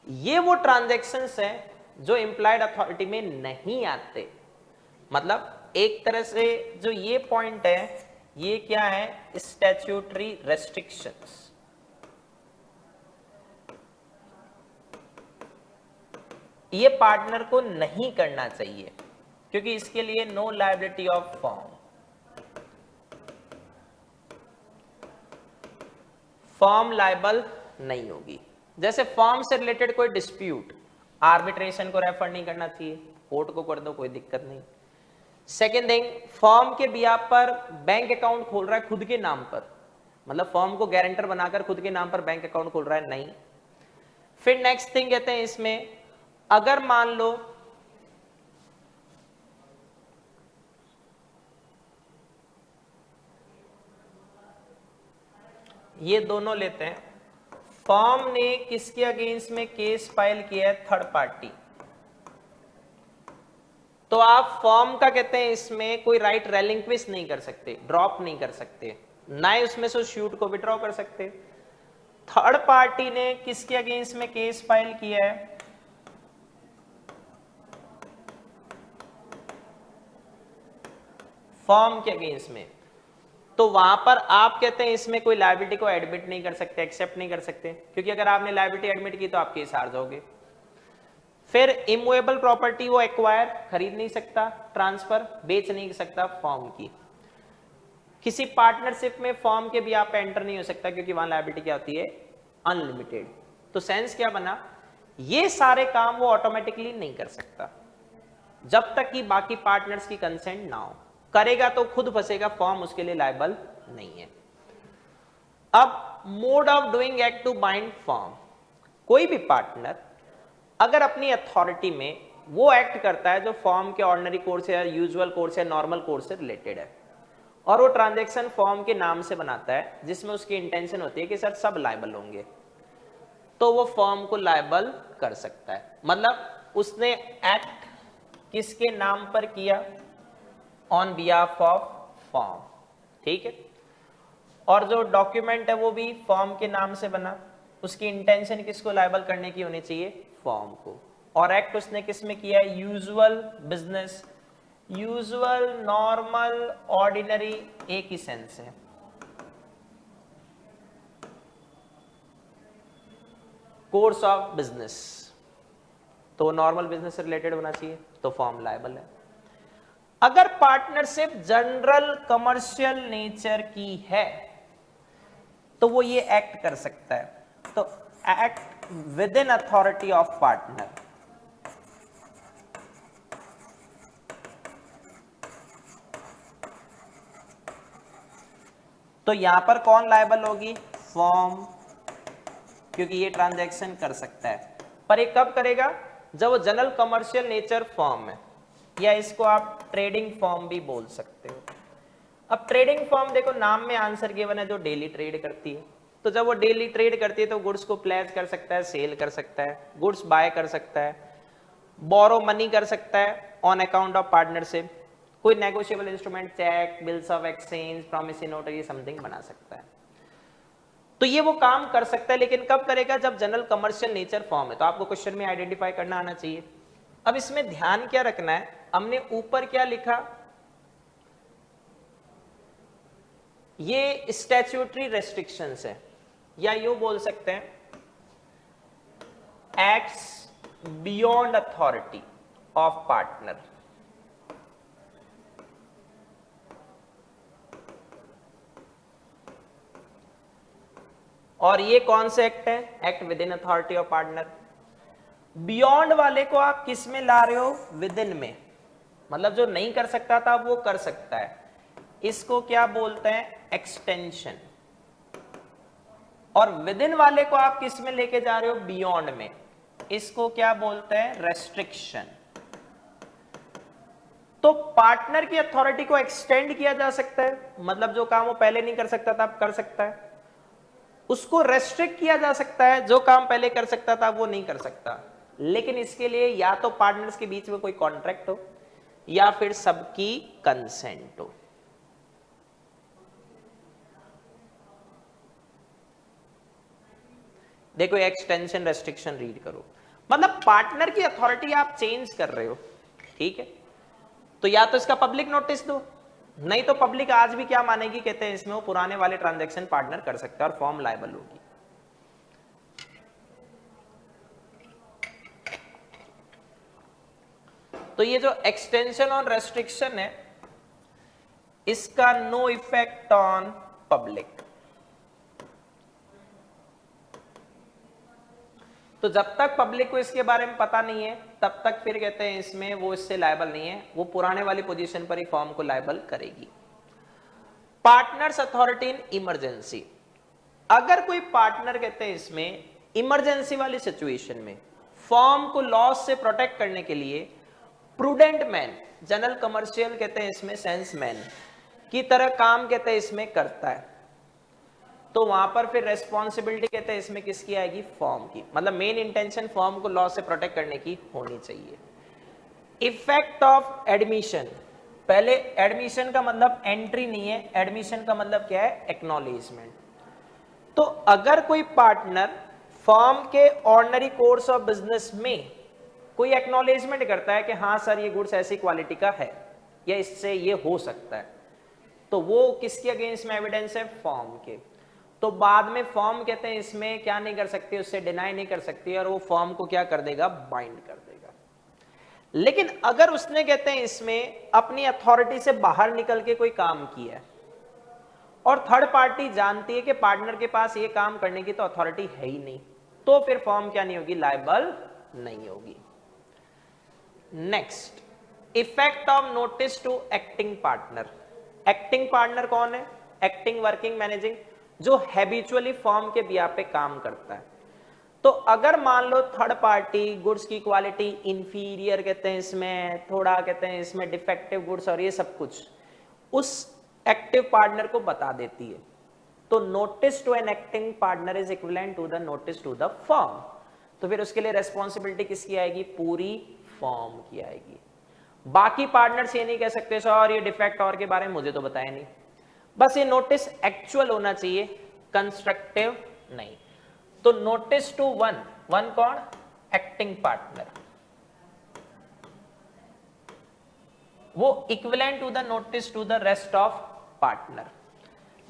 ये वो ट्रांजैक्शंस हैं जो implied authority में नहीं आते। मतलब एक तरह से जो ये पॉइंट है, ये क्या है, स्टैट्यूटरी रेस्ट्रिक्शंस। ये पार्टनर को नहीं करना चाहिए क्योंकि इसके लिए no liability of form, form liable नहीं होगी। जैसे फॉर्म से रिलेटेड कोई डिस्प्यूट, आर्बिट्रेशन को रेफर नहीं करना चाहिए, कोर्ट को कर दो, कोई दिक्कत नहीं। सेकेंड थिंग, फॉर्म के बिहाफ पर बैंक अकाउंट खोल रहा है खुद के नाम पर, मतलब फॉर्म को गारंटर बनाकर खुद के नाम पर बैंक अकाउंट खोल रहा है, नहीं। फिर नेक्स्ट थिंग कहते हैं इसमें, अगर मान लो ये दोनों लेते हैं, फॉर्म ने किसके अगेंस्ट में केस फाइल किया है, थर्ड पार्टी, तो आप फॉर्म का कहते हैं इसमें कोई राइट रेलिंक्विश नहीं कर सकते, ड्रॉप नहीं कर सकते, ना ही उसमें से शूट को विड्रॉ कर सकते। थर्ड पार्टी ने किसके अगेंस्ट में केस फाइल किया है, फॉर्म के अगेंस्ट में, तो वहां पर आप कहते हैं इसमें कोई लायबिलिटी को एडमिट नहीं कर सकते, एक्सेप्ट नहीं कर सकते, क्योंकि अगर आपने लायबिलिटी एडमिट की तो आप केस हार जाओगे। फिर इमूवेबल प्रॉपर्टी वो एक्वायर, खरीद नहीं सकता, ट्रांसफर, बेच नहीं सकता फॉर्म की। किसी पार्टनरशिप में फॉर्म के भी आप एंटर नहीं हो सकता क्योंकि वहां लायबिलिटी क्या होती है, अनलिमिटेड। तो सेंस क्या बना, ये सारे काम वो ऑटोमेटिकली नहीं कर सकता जब तक कि बाकी पार्टनर्स की कंसेंट ना हो, करेगा तो खुद फंसेगा, फॉर्म उसके लिए लायबल नहीं है। अब mode of doing act to bind form, कोई भी पार्टनर अगर अपनी अथॉरिटी में वो एक्ट करता है जो फॉर्म के ऑर्डिनरी कोर्स या यूजुअल कोर्स या नॉर्मल कोर्स से रिलेटेड है, और वो ट्रांजैक्शन फॉर्म के नाम से बनाता है जिसमें उसकी इंटेंशन होती है कि सर सब लायबल होंगे, तो वो फॉर्म को लायबल कर सकता है। मतलब उसने एक्ट किसके नाम पर किया, ऑन बिहाफ ऑफ फॉर्म, ठीक है, और जो डॉक्यूमेंट है वो भी फॉर्म के नाम से बना, उसकी इंटेंशन किसको लायबल करने की होनी चाहिए, फॉर्म को, और एक्ट उसने किस में किया है, usual business, usual, normal, ordinary, एक ही सेंस है। कोर्स ऑफ बिजनेस, तो नॉर्मल बिजनेस से रिलेटेड होना चाहिए, तो फॉर्म लायबल है। अगर पार्टनरशिप जनरल कमर्शियल नेचर की है तो वो ये एक्ट कर सकता है, तो act with in authority of partner, तो यहां पर कौन लायबल होगी, फॉर्म, क्योंकि ये ट्रांजैक्शन कर सकता है। पर ये कब करेगा, जब वो जनरल कमर्शियल नेचर फॉर्म है, या इसको आप ट्रेडिंग फॉर्म भी बोल सकते हो। अब ट्रेडिंग फॉर्म देखो नाम में आंसर गिवन है, जो डेली ट्रेड करती है, तो जब वो डेली ट्रेड करती है तो गुड्स को प्लेज कर सकता है, सेल कर सकता है, गुड्स बाय कर सकता है, बोरो मनी कर सकता है ऑन अकाउंट ऑफ पार्टनरशिप, कोई negotiable instrument, cheque, bills of exchange, promissory note, ये समथिंग बना सकता है। तो ये वो काम कर सकता है, लेकिन कब करेगा, जब जनरल कमर्शियल नेचर फॉर्म है। तो आपको क्वेश्चन में आइडेंटिफाई करना आना चाहिए। अब इसमें ध्यान क्या रखना है, हमने ऊपर क्या लिखा, ये स्टैट्यूटरी रेस्ट्रिक्शंस है, या यूं बोल सकते हैं acts beyond authority of partner. और ये कौन से एक्ट है, act with in authority of partner. Beyond वाले को आप किस में ला रहे हो, विद इन में, मतलब जो नहीं कर सकता था वो कर सकता है, इसको क्या बोलते हैं, एक्सटेंशन। और विद इन वाले को आप किस में लेके जा रहे हो, बियॉन्ड में, इसको क्या बोलते हैं, रेस्ट्रिक्शन। तो पार्टनर की अथॉरिटी को एक्सटेंड किया जा सकता है, मतलब जो काम वो पहले नहीं कर सकता था अब कर सकता है। उसको रेस्ट्रिक्ट किया जा सकता है, जो काम पहले कर सकता था वो नहीं कर सकता, लेकिन इसके लिए या तो पार्टनर्स के बीच में कोई कॉन्ट्रैक्ट हो या फिर सबकी कंसेंट हो। देखो एक्सटेंशन रेस्ट्रिक्शन रीड करो, मतलब पार्टनर की अथॉरिटी आप चेंज कर रहे हो, ठीक है, तो या तो इसका पब्लिक नोटिस दो, नहीं तो पब्लिक आज भी क्या मानेगी, कहते हैं इसमें वो पुराने वाले ट्रांजैक्शन पार्टनर कर सकता है और फॉर्म लायबल होगी। तो ये जो एक्सटेंशन और रेस्ट्रिक्शन है इसका नो इफेक्ट ऑन पब्लिक। तो जब तक पब्लिक को इसके बारे में पता नहीं है तब तक फिर कहते हैं इसमें वो इससे लायबल नहीं है, वो पुराने वाली पोजीशन पर ही फॉर्म को लायबल करेगी। पार्टनर्स अथॉरिटी इन इमरजेंसी, अगर कोई पार्टनर कहते हैं इसमें इमरजेंसी वाली सिचुएशन में फॉर्म को लॉस से प्रोटेक्ट करने के लिए प्रूडेंट मैन, जनरल कमर्शियल कहते हैं इसमें सेंसमैन की तरह काम कहते हैं इसमें करता है, तो वहां पर फिर रेस्पॉन्सिबिलिटी कहते हैं इसमें किसकी आएगी, फॉर्म की। मतलब मेन इंटेंशन फॉर्म को लॉस से प्रोटेक्ट करने की होनी चाहिए। इफेक्ट ऑफ एडमिशन, पहले एडमिशन का मतलब एंट्री नहीं है, एडमिशन का मतलब क्या है, एक्नॉलेजमेंट। तो अगर कोई पार्टनर फॉर्म के ऑर्डिनरी कोर्स ऑफ बिजनेस में कोई एक्नॉलेजमेंट करता है कि हाँ सर ये गुड्स ऐसी क्वालिटी का है या इससे ये हो सकता है, तो वो किसके अगेंस्ट में एविडेंस है, फॉर्म के। तो बाद में फॉर्म कहते हैं इसमें क्या नहीं कर सकती, उससे डिनाई नहीं कर सकती और वो फॉर्म को क्या कर देगा, बाइंड कर देगा। लेकिन अगर उसने कहते हैं इसमें अपनी अथॉरिटी से बाहर निकल के कोई काम किया है और थर्ड पार्टी जानती है कि पार्टनर के पास ये काम करने की तो अथॉरिटी है ही नहीं, तो फिर फॉर्म क्या नहीं होगी, लायबल नहीं होगी। Next, effect of notice to acting partner. Acting partner कौन है, एक्टिंग, वर्किंग, मैनेजिंग, जो हैबिचुअली फॉर्म के बिया पे काम करता है। तो अगर मान लो थर्ड पार्टी गुड्स की क्वालिटी इंफीरियर कहते हैं इसमें, थोड़ा कहते हैं इसमें डिफेक्टिव गुड्स और ये सब कुछ उस एक्टिव पार्टनर को बता देती है, तो notice to an acting partner is equivalent to the notice to the firm. तो फिर उसके लिए रेस्पॉन्सिबिलिटी किसकी आएगी, पूरी फॉर्म की आएगी। बाकी पार्टनर्स ये नहीं कह सकते सर ये डिफेक्ट और के बारे में मुझे तो बताया नहीं, बस ये नोटिस एक्चुअल होना चाहिए, कंस्ट्रक्टिव नहीं। तो नोटिस टू वन, वन कौन, एक्टिंग पार्टनर, वो equivalent to the notice to the rest of partner.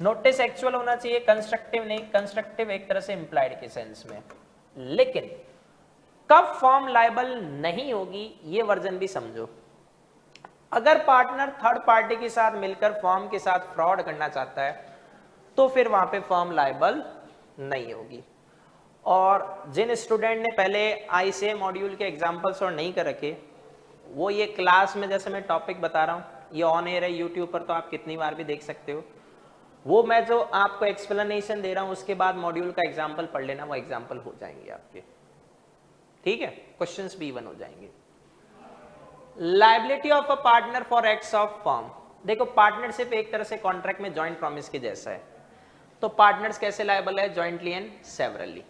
Notice actual होना चाहिए, कंस्ट्रक्टिव नहीं, कंस्ट्रक्टिव एक तरह से इंप्लाइड के सेंस में। लेकिन कब फॉर्म लायबल नहीं होगी ये वर्जन भी समझो। अगर पार्टनर थर्ड पार्टी के साथ मिलकर फर्म के साथ फ्रॉड करना चाहता है तो फिर वहां पे फर्म लायबल नहीं होगी। और जिन स्टूडेंट ने पहले आईसीए मॉड्यूल के एग्जांपल्स और नहीं कर रखे, वो ये क्लास में जैसे मैं टॉपिक बता रहा हूँ, ये ऑन एयर है यूट्यूब पर, तो आप कितनी बार भी देख सकते हो। वो मैं जो आपको एक्सप्लेनेशन दे रहा हूँ उसके बाद मॉड्यूल का एग्जाम्पल पढ़ लेना, वो एग्जाम्पल हो जाएंगे आपके, ठीक है, क्वेश्चंस भी इवन हो जाएंगे। Liability of a partner for acts of firm, देखो पार्टनरशिप एक तरह से कॉन्ट्रैक्ट में जॉइंट प्रॉमिस के जैसा है, तो पार्टनर्स कैसे लायबल है, जॉइंटली एंड सेवरली।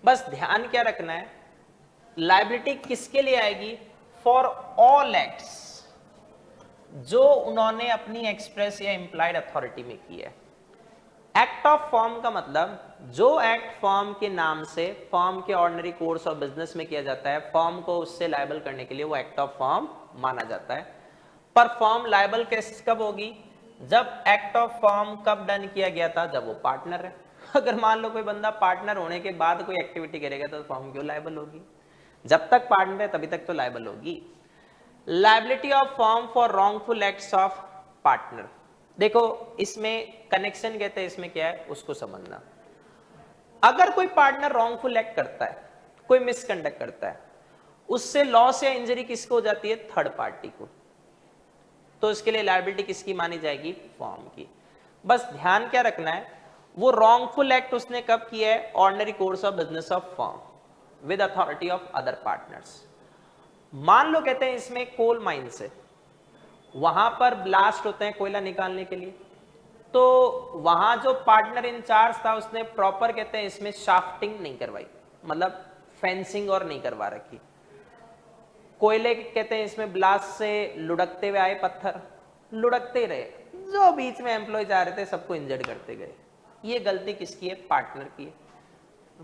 बस ध्यान क्या रखना है, लायबिलिटी किसके लिए आएगी, फॉर ऑल एक्ट्स जो उन्होंने अपनी एक्सप्रेस या इंप्लाइड अथॉरिटी में की है। एक्ट ऑफ फॉर्म का मतलब जो एक्ट फॉर्म के नाम से फॉर्म के ऑर्डिनरी कोर्स ऑफ बिजनेस में किया जाता है, फॉर्म को उससे लायबल करने के लिए वो एक्ट ऑफ फॉर्म माना जाता है। पर फॉर्म लायबल कब होगी, जब एक्ट ऑफ फॉर्म कब डन किया गया था, जब वो पार्टनर है। अगर मान लो कोई बंदा पार्टनर होने के बाद कोई एक्टिविटी करेगा तो फॉर्म क्यों लायबल होगी, जब तक पार्टनर है तभी तक तो लायबल होगी। Liability of form for wrongful acts of partner, देखो इसमें कनेक्शन कहते हैं इसमें क्या है उसको समझना। अगर कोई पार्टनर रॉन्गफुल एक्ट करता है, कोई मिसकंडक्ट करता है, उससे लॉस या इंजरी किसको हो जाती है, थर्ड पार्टी को, तो इसके लिए लायबिलिटी किसकी मानी जाएगी, फॉर्म की। बस ध्यान क्या रखना है, वो रॉन्गफुल एक्ट उसने कब किया है, ordinary course of business of firm with authority of other partners. मान लो कहते हैं इसमें कोल माइन से वहां पर ब्लास्ट होते हैं कोयला निकालने के लिए, तो वहां जो पार्टनर इंचार्ज था उसने प्रॉपर कहते हैं इसमें शाफ्टिंग नहीं करवाई, मतलब फेंसिंग और नहीं करवा रखी। कोयले कहते हैं इसमें ब्लास्ट से लुढ़कते हुए आए पत्थर, लुढ़कते रहे, जो बीच में एम्प्लॉय जा रहे थे सबको इंजर्ड करते गए। ये गलती किसकी है, पार्टनर की है।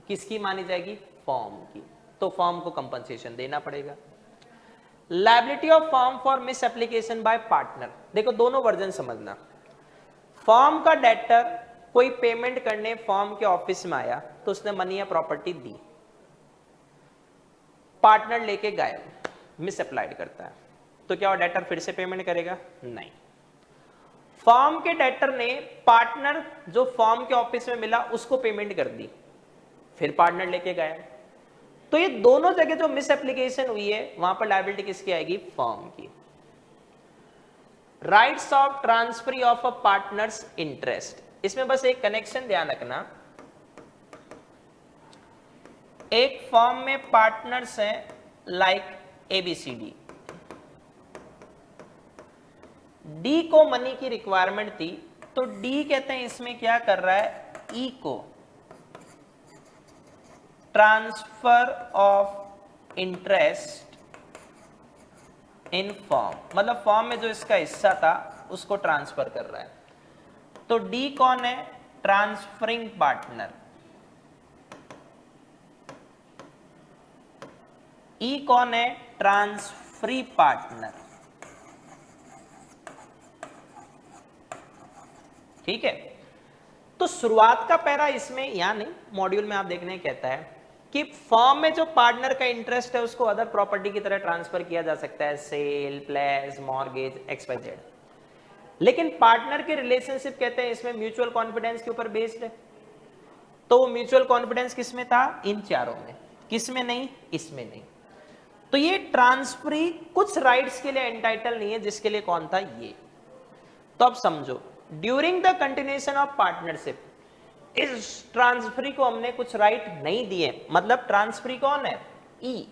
किसकी मानी जाएगी, फर्म की, तो फर्म को कंपनसेशन देना पड़ेगा। Liability of firm for miss application by partner, देखो दोनों वर्जन समझना। फर्म का डेटर कोई पेमेंट करने फर्म के ऑफिस में आया तो उसने मनी या प्रॉपर्टी दी, पार्टनर लेके गायब, मिस अप्लाइड करता है, तो क्या वो डेटर फिर से पेमेंट करेगा? नहीं। फर्म के डेटर ने पार्टनर जो फर्म के ऑफिस में मिला उसको पेमेंट कर दी, फिर पार्टनर लेके गायब, तो ये दोनों जगह जो मिस एप्लीकेशन हुई है वहां पर लायबिलिटी किसकी आएगी? फर्म की। Rights of transfer of a partners interest, इसमें बस एक कनेक्शन ध्यान रखना, एक फर्म में पार्टनर्स हैं लाइक ABCD, डी को मनी की रिक्वायरमेंट थी तो डी कहते हैं इसमें क्या कर रहा है? ई को transfer of interest in firm, मतलब फर्म में जो इसका हिस्सा था उसको ट्रांसफर कर रहा है, तो डी कौन है? Transferring partner. ई कौन है? Transferee partner. ठीक है, तो शुरुआत का पैरा इसमें यहां नहीं, मॉड्यूल में आप देखने कहता है कि फर्म में जो पार्टनर का इंटरेस्ट है उसको अदर प्रॉपर्टी की तरह ट्रांसफर किया जा सकता है, सेल, प्लेस, मॉर्गेज, XYZ, लेकिन पार्टनर के रिलेशनशिप कहते हैं इसमें म्यूचुअल कॉन्फिडेंस के ऊपर बेस्ड है, तो वो म्यूचुअल कॉन्फिडेंस किसमें था? इन चारों में। किसमें नहीं? इसमें नहीं। तो ये ट्रांसफरी कुछ राइट्स के लिए एंटाइटल नहीं है, जिसके लिए कौन था? ये। तो अब समझो, during the continuation of partnership, इस ट्रांसफरी को हमने कुछ राइट नहीं दिए, मतलब ट्रांसफरी कौन है? ई।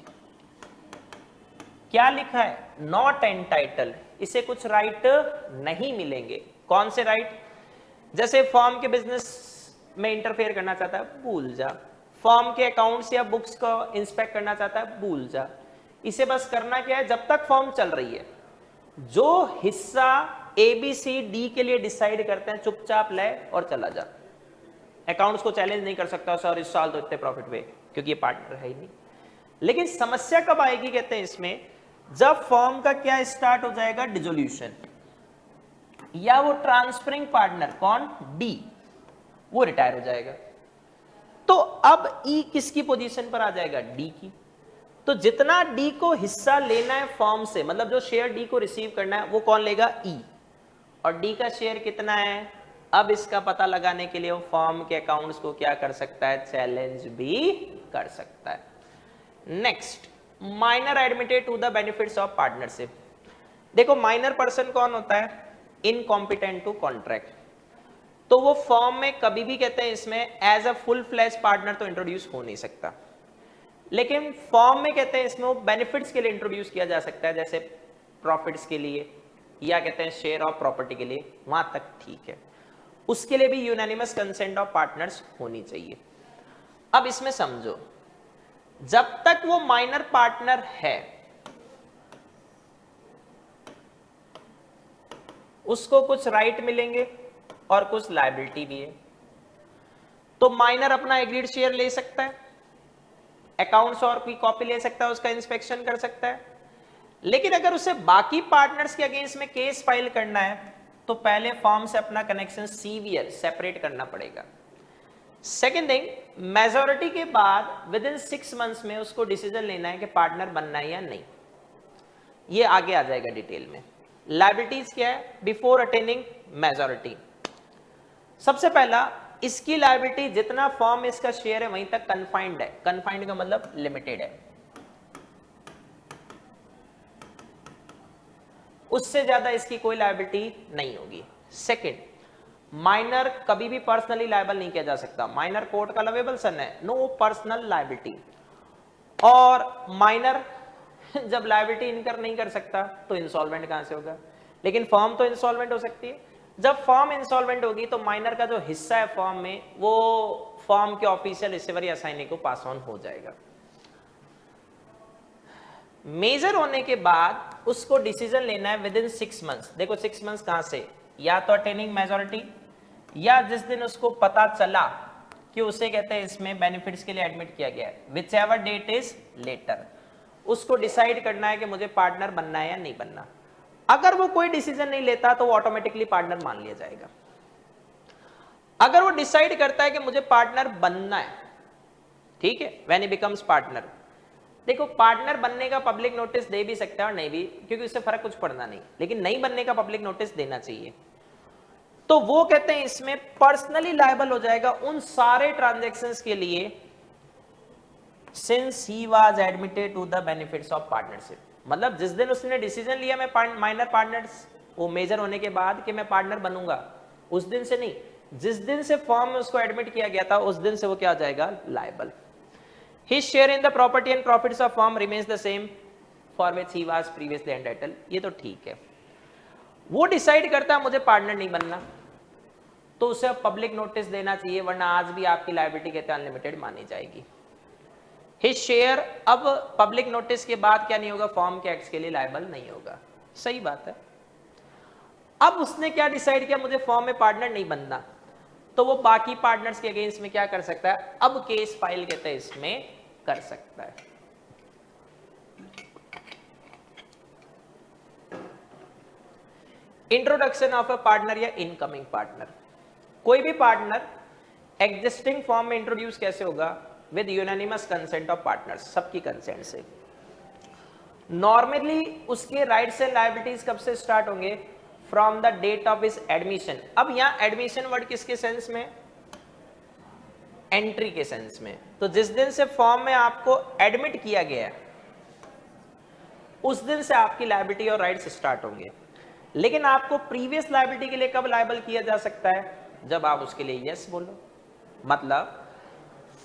क्या लिखा है? नॉट एंटाइटल, इसे कुछ राइट नहीं मिलेंगे। कौन से राइट? जैसे फर्म के बिजनेस में इंटरफेयर करना चाहता है, भूल जा। फर्म के अकाउंट्स या बुक्स को इंस्पेक्ट करना चाहता है, भूल जा। इसे बस करना क्या है? जब तक फर्म चल रही है, जो हिस्सा ABCD के लिए डिसाइड करते हैं चुपचाप ले और चला जा। अकाउंट्स को चैलेंज नहीं कर सकता सर इस साल तो इतने प्रॉफिट हुए, क्योंकि ये पार्टनर है ही नहीं। लेकिन समस्या कब आएगी कहते हैं इसमें? जब फर्म का क्या स्टार्ट हो जाएगा? डिसोल्यूशन, या वो ट्रांसफरिंग पार्टनर कौन? D, वो रिटायर हो जाएगा, तो अब E किसकी पोजीशन पर आ जाएगा? D की। तो जितना D को हिस्सा लेना है फर्म से, मतलब जो शेयर D को रिसीव करना है, वो कौन लेगा? E। और D का शेयर कितना है? अब इसका पता लगाने के लिए वो फर्म के अकाउंट्स को क्या कर सकता है? चैलेंज भी कर सकता है। Next, minor admitted to the benefits of partnership. देखो माइनर पर्सन कौन होता है? इनकॉम्पिटेंट टू कॉन्ट्रैक्ट, तो वो फर्म में कभी भी कहते हैं इसमें as a full flash partner तो इंट्रोड्यूस हो नहीं सकता, लेकिन फर्म में कहते हैं इसमें वो बेनिफिट्स के लिए इंट्रोड्यूस किया जा सकता है, जैसे प्रॉफिट्स के लिए या कहते हैं शेयर ऑफ प्रॉपर्टी के लिए, वहां तक ठीक है। उसके लिए भी यूनानिमस कंसेंट ऑफ पार्टनर्स होनी चाहिए। अब इसमें समझो, जब तक वो माइनर पार्टनर है उसको कुछ राइट मिलेंगे और कुछ लायबिलिटी भी है। तो माइनर अपना एग्रीड शेयर ले सकता है, अकाउंट्स और की कॉपी ले सकता है, उसका इंस्पेक्शन कर सकता है, लेकिन अगर उसे बाकी पार्टनर्स के अगेंस्ट में केस फाइल करना है तो पहले फर्म से अपना कनेक्शन सीवियर सेपरेट करना पड़ेगा। सेकेंड थिंग, मेजॉरिटी के बाद विद इन 6 मंथ्स में उसको डिसीजन लेना है कि पार्टनर बनना है या नहीं, ये आगे आ जाएगा डिटेल में। लायबिलिटीज क्या है? बिफोर अटेनिंग मेजॉरिटी, सबसे पहला इसकी लायबिलिटी जितना फर्म इसका शेयर है वहीं तक कन्फाइंड है। कन्फाइंड का मतलब लिमिटेड है, उससे ज्यादा इसकी कोई लायबिलिटी नहीं होगी। सेकंड, माइनर कभी भी पर्सनली लायबल नहीं किया जा सकता, माइनर कोर्ट का लवेबल सन है, नो पर्सनल लायबिलिटी। और माइनर जब लायबिलिटी इनकर नहीं कर सकता तो इंसॉल्वेंट कहां से होगा? लेकिन फर्म तो इंसॉल्वेंट हो सकती है। जब फर्म इंसॉल्वेंट होगी तो माइनर का जो हिस्सा है फर्म में वो फर्म के ऑफिशियल रिसीवर या असाइनी को पास ऑन हो जाएगा। मेजर होने के बाद उसको डिसीजन लेना है विद इन 6 मंथ्स। देखो 6 मंथ्स कहां से? या तो अटेनिंग मेजॉरिटी या जिस दिन उसको पता चला कि उसे कहते हैं इसमें बेनिफिट्स के लिए एडमिट किया गया है, whichever date is later, उसको डिसाइड करना है कि मुझे पार्टनर बनना है या नहीं बनना। अगर वो कोई डिसीजन नहीं लेता तो वो ऑटोमेटिकली पार्टनर मान लिया जाएगा। अगर वो डिसाइड करता है कि मुझे पार्टनर बनना है, ठीक है, व्हेन ही बिकम्स पार्टनर। देखो पार्टनर बनने का पब्लिक नोटिस दे भी सकता है और नहीं भी, क्योंकि उससे फर्क कुछ पड़ना नहीं, लेकिन नहीं बनने का पब्लिक नोटिस देना चाहिए। तो वो कहते हैं इसमें पर्सनली लायबल हो जाएगा उन सारे ट्रांजैक्शंस के लिए since he was admitted to the benefits of partnership. मतलब जिस दिन उसने डिसीजन लिया मैं माइनर पार्टनर्स, वो मेजर होने के बाद कि मैं पार्टनर बनूंगा, उस दिन से नहीं, जिस दिन से फॉर्म में उसको एडमिट किया गया था उस दिन से वो क्या हो जाएगा, liable. His share in the property and profits of firm remains the same for which he was previously entitled। ये तो ठीक है। वो डिसाइड करता है मुझे पार्टनर नहीं बनना, तो उसे पब्लिक नोटिस देना चाहिए, वरना आज भी आपकी लायबिलिटी कहते हैं अनलिमिटेड मानी जाएगी। His share अब पब्लिक नोटिस के बाद क्या नहीं होगा, फॉर्म के एक्ट्स के लिए लायबल नहीं होगा। सही बात है। अब उसने क्या डिसाइड किया, मुझे फॉर्म में पार्टनर नहीं बनना, तो वो बाकी पार्टनर्स के अगेंस्ट में क्या कर सकता है, अब केस फाइल कहते हैं इसमें कर सकता है। इंट्रोडक्शन ऑफ अ पार्टनर या इनकमिंग पार्टनर। कोई भी पार्टनर एग्जिस्टिंग फॉर्म में इंट्रोड्यूस कैसे होगा, with unanimous consent of partners, सबकी कंसेंट से। नॉर्मली उसके राइट्स एंड लायबिलिटीज कब से स्टार्ट होंगे, from the date of his admission. अब यहां एडमिशन वर्ड किसके सेंस में, एंट्री के सेंस में। तो जिस दिन से फॉर्म में आपको एडमिट किया गया है उस दिन से आपकी लायबिलिटी और राइट्स स्टार्ट होंगे। लेकिन आपको प्रीवियस लायबिलिटी के लिए कब लायबल किया जा सकता है, जब आप उसके लिए यस बोलो। मतलब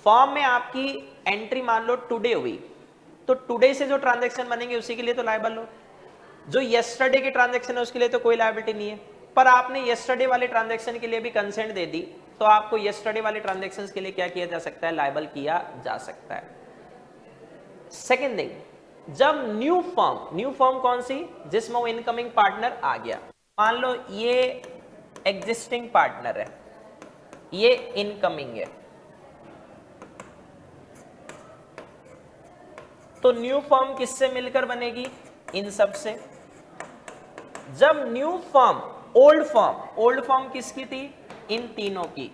फॉर्म में आपकी एंट्री मान लो टुडे हुई, तो टुडे से जो ट्रांजैक्शन बनेंगे उसी के लिए तो लायबल हो। जो यस्टरडे की ट्रांजैक्शन है उसके लिए तो कोई लायबिलिटी नहीं है, पर आपने यस्टरडे वाले ट्रांजैक्शन के लिए भी कंसेंट दे दी, तो आपको यस्टरडे वाले ट्रांजैक्शंस के लिए क्या किया जा सकता है, लायबल किया जा सकता है। सेकेंड थिंग, जब न्यू फॉर्म कौन सी, जिसमें वो इनकमिंग पार्टनर आ गया। मान लो ये एग्जिस्टिंग पार्टनर है, ये इनकमिंग है, तो न्यू फॉर्म किससे मिलकर बनेगी, इन सब से। जब न्यू फॉर्म ओल्ड फॉर्म किसकी थी, इन तीनों की,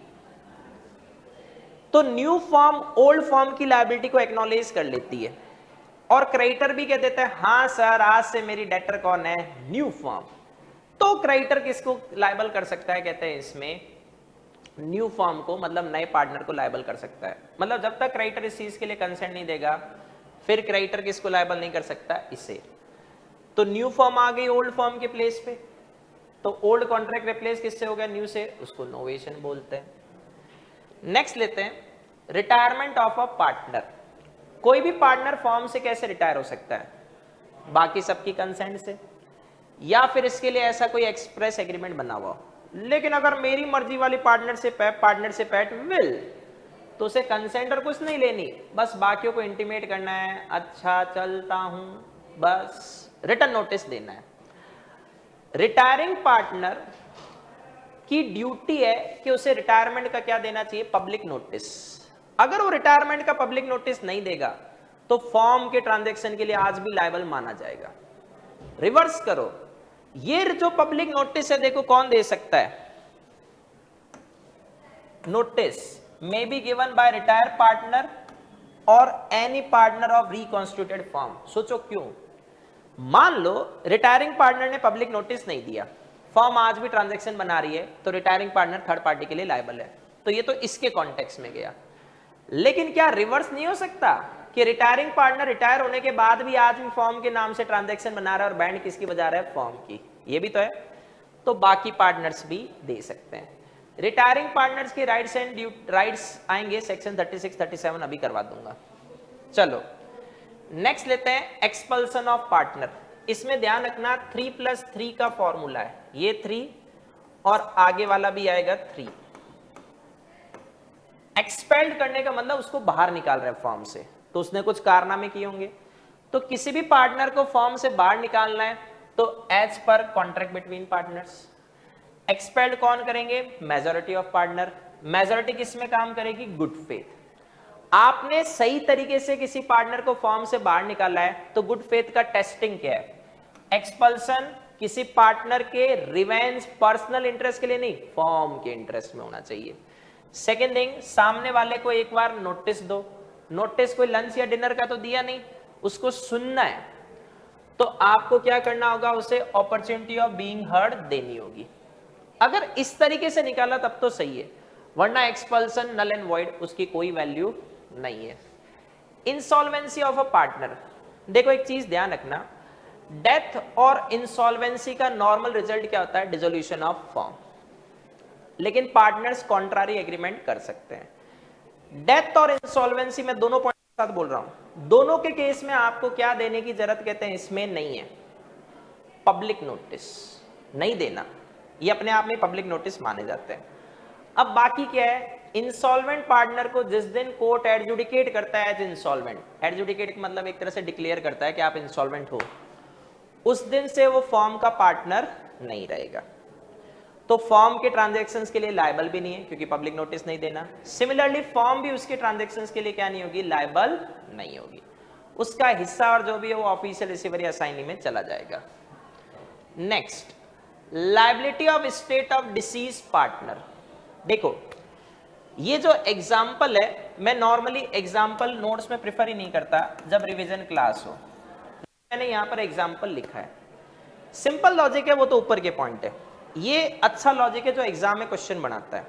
तो न्यू फॉर्म ओल्ड फॉर्म की लायबिलिटी को एक्नॉलेज कर लेती है, और क्रेडिटर भी कह देता है हाँ सर आज से मेरी डेटर कौन है, न्यू फॉर्म। तो क्रेडिटर किसको लायबल कर सकता है, कहते हैं इसमें न्यू फॉर्म को, मतलब नए पार्टनर को लायबल कर सकता है। मतलब जब तक क्रेडिटर इस चीज के लिए कंसेंट नहीं देगा फिर क्रेडिटर किसको लायबल नहीं कर सकता, इसे। तो न्यू फॉर्म आ गई ओल्ड फॉर्म के प्लेस पे, तो ओल्ड कॉन्ट्रैक्ट रिप्लेस किससे हो गया, न्यू से, उसको नोवेशन बोलते हैं। नेक्स्ट लेते हैं रिटायरमेंट ऑफ अ पार्टनर। कोई भी पार्टनर फॉर्म से कैसे रिटायर हो सकता है, बाकी सबकी कंसेंट से, या फिर इसके लिए ऐसा कोई एक्सप्रेस एग्रीमेंट बना हुआ। लेकिन अगर मेरी मर्जी वाली पार्टनर से पैट विल, तो उसे कंसेंट और कुछ नहीं लेनी, बस बाकियों को इंटीमेट करना है, अच्छा चलता हूं, बस रिटर्न नोटिस देना है। रिटायरिंग पार्टनर की ड्यूटी है कि उसे रिटायरमेंट का क्या देना चाहिए, पब्लिक नोटिस। अगर वो रिटायरमेंट का पब्लिक नोटिस नहीं देगा तो फॉर्म के ट्रांजैक्शन के लिए आज भी लायबल माना जाएगा। रिवर्स करो, ये जो पब्लिक नोटिस है देखो कौन दे सकता है, notice may be given by retired partner or any partner of reconstituted firm। सोचो क्यों, मान लो रिटायरिंग पार्टनर ने पब्लिक नोटिस नहीं दिया, फर्म आज भी ट्रांजैक्शन बना रही है, तो रिटायरिंग पार्टनर थर्ड पार्टी के लिए लायबल है। तो ये तो इसके कॉन्टेक्स्ट में गया। लेकिन क्या रिवर्स नहीं हो सकता कि रिटायरिंग पार्टनर रिटायर होने के बाद भी आज भी फर्म के नाम से ट्रांजैक्शन बना रहा है और बैंड किसकी बजा रहा है, फर्म की, ये भी तो है। तो बाकी पार्टनर्स भी दे सकते हैं। रिटायरिंग पार्टनर्स के राइट्स एंड राइट्स आएंगे सेक्शन 36 37 अभी करवा दूंगा। चलो नेक्स्ट लेते हैं एक्सपल्सन ऑफ पार्टनर। इसमें ध्यान रखना 3+3 का फॉर्मूला है, ये 3 और आगे वाला भी आएगा 3। एक्सपेल्ड करने का मतलब उसको बाहर निकाल रहे हैं फॉर्म से, तो उसने कुछ कारनामे किए होंगे। तो किसी भी पार्टनर को फॉर्म से बाहर निकालना है तो as per contract between partners. Expelled कौन करेंगे, मेजॉरिटी ऑफ पार्टनर। मेजॉरिटी किस में काम करेगी, गुड फेथ। आपने सही तरीके से किसी पार्टनर को फॉर्म से बाहर निकाला है तो गुड फेथ का टेस्टिंग क्या है? एक्सपल्सन किसी पार्टनर के रिवेंज पर्सनल इंटरेस्ट के लिए नहीं, फॉर्म के इंटरेस्ट में होना चाहिए। सेकेंड थिंग, सामने वाले को एक बार नोटिस दो। नोटिस कोई लंच या डिनर का तो दिया नहीं, उसको सुनना है, तो आपको क्या करना होगा? उसे अपॉर्चुनिटी ऑफ बीइंग हर्ड देनी होगी। अगर इस तरीके से निकाला तब तो सही है, वरना एक्सपल्सन नल एंड वॉइड, उसकी कोई वैल्यू नहीं है। इंसॉल्वेंसी ऑफ अ पार्टनर, देखो एक चीज ध्यान रखना, डेथ और इंसॉल्वेंसी का नॉर्मल रिजल्ट क्या होता है? Dissolution of firm. लेकिन पार्टनर्स कॉन्ट्रारी एग्रीमेंट कर सकते हैं। डेथ और इंसॉल्वेंसी में दोनों पॉइंट के साथ बोल रहा हूं, दोनों के केस में आपको क्या देने की जरूरत कहते हैं? इसमें नहीं है पब्लिक नोटिस, नहीं देना, ये अपने आप में पब्लिक नोटिस माने जाते हैं। अब बाकी क्या है? इंसॉल्वेंट पार्टनर को जिस दिन कोर्ट एडजुडिकेट करता है एज इंसॉल्वेंट, एडजुडिकेट मतलब एक तरह से डिक्लेयर करता है कि आप इंसॉल्वेंट हो, उस दिन से वो फॉर्म का पार्टनर नहीं रहेगा, तो फॉर्म के ट्रांजैक्शंस के लिए लायबल भी नहीं है क्योंकि पब्लिक नोटिस नहीं देना। सिमिलरली फॉर्म भी उसके ट्रांजैक्शंस के लिए क्या नहीं होगी? लायबल नहीं होगी, उसका हिस्सा और जो भी है वो ऑफिशियल रिसीवर या साइनी में चला जाएगा। Next, liability of state of disease partner. देखो ये जो एग्जाम्पल है, मैं नॉर्मली एग्जाम्पल नोट्स में प्रिफर ही नहीं करता जब रिवीजन क्लास हो, मैंने यहां पर एग्जाम्पल लिखा है। सिंपल लॉजिक है, वो तो ऊपर के पॉइंट है, ये अच्छा लॉजिक है जो एग्जाम में क्वेश्चन बनाता है।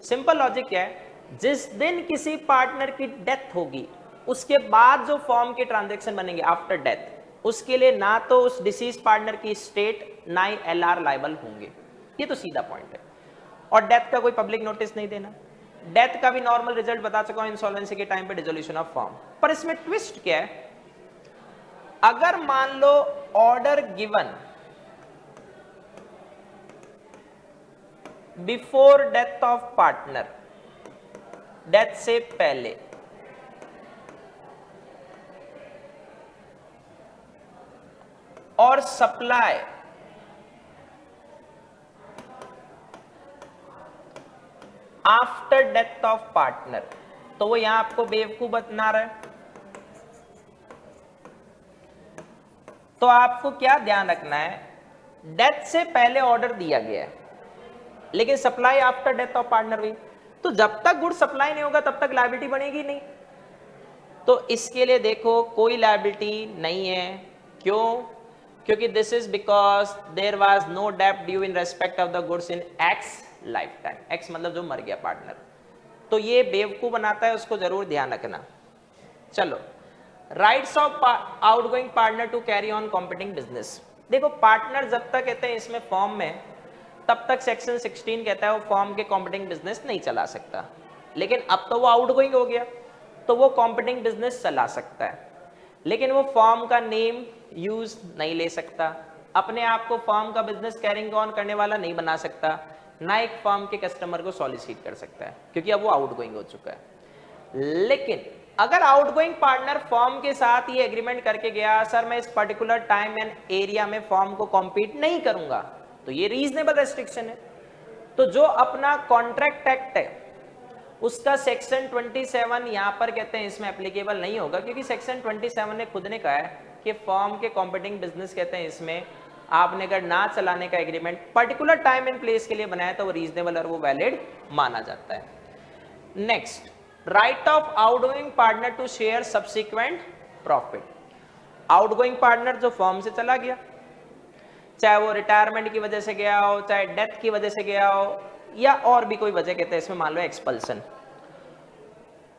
सिंपल लॉजिक क्या है? जिस दिन किसी पार्टनर की डेथ होगी उसके बाद जो फॉर्म के ट्रांजैक्शन बनेंगे आफ्टर डेथ, उसके लिए ना तो उस डिसीज पार्टनर की स्टेट ना ही एलआर लायबल होंगे, ये तो सीधा पॉइंट है। और डेथ का कोई पब्लिक नोटिस नहीं देना। डेथ का भी नॉर्मल रिजल्ट बता चुका हूं इंसॉल्वेंसी के टाइम पे, डिसोल्यूशन ऑफ फॉर्म। पर इसमें ट्विस्ट क्या है? अगर मान लो order given before death of partner, death से पहले, और supply after death of partner, तो वो यहां आपको बेवकूफ बना रहा है। तो आपको क्या ध्यान रखना है? डेथ से पहले ऑर्डर दिया गया है लेकिन supply after death of partner हुई, तो जब तक गुड सप्लाई नहीं होगा तब तक लायबिलिटी बनेगी नहीं। तो इसके लिए देखो कोई लायबिलिटी नहीं है। क्यों? क्योंकि this is because there was no डेब्ट due in respect of the goods in X lifetime. X मतलब जो मर गया पार्टनर, तो ये बेवकूफ बनाता है, उसको जरूर ध्यान रखना। चलो, rights of outgoing partner to carry on competing business. देखो पार्टनर जब तक कहते हैं इसमें फॉर्म में, तब तक सेक्शन 16 कहता है वो फॉर्म के कॉम्पिटिंग बिजनेस नहीं चला सकता, लेकिन अब तो वो आउटगोइंग हो गया तो वो कॉम्पिटिंग बिजनेस चला सकता है, लेकिन वो फॉर्म का नेम यूज नहीं ले सकता, अपने आप को फॉर्म का बिजनेस कैरिंग ऑन करने वाला नहीं बना सकता, ना एक फॉर्म के कस्टमर को सॉलिसिट कर सकता है क्योंकि अब वो आउटगोइंग हो चुका है। लेकिन अगर आउटगोइंग पार्टनर फॉर्म के साथ ये एग्रीमेंट करके गया, सर मैं इस पर्टिकुलर टाइम एंड एरिया में फॉर्म को कॉम्पीट नहीं करूंगा, तो ये रीजनेबल रेस्ट्रिक्शन है। तो जो अपना कॉन्ट्रैक्ट एक्ट है उसका सेक्शन 27 यहां पर कहते हैं इसमें एप्लीकेबल नहीं होगा, क्योंकि सेक्शन 27 ने खुद ने कहा है कि फॉर्म के कॉम्पिटिंग बिजनेस कहते हैं इसमें आपने अगर ना चलाने का agreement particular time and place के लिए बनाया तो वो रीजनेबल और वो वैलिड माना जाता है। Next, right of outgoing partner to share subsequent profit. Outgoing partner जो फॉर्म से चला गया, चाहे वो रिटायरमेंट की वजह से गया हो, चाहे डेथ की वजह से गया हो, या और भी कोई वजह कहते हैं इसमें, मान लो एक्सपल्सन,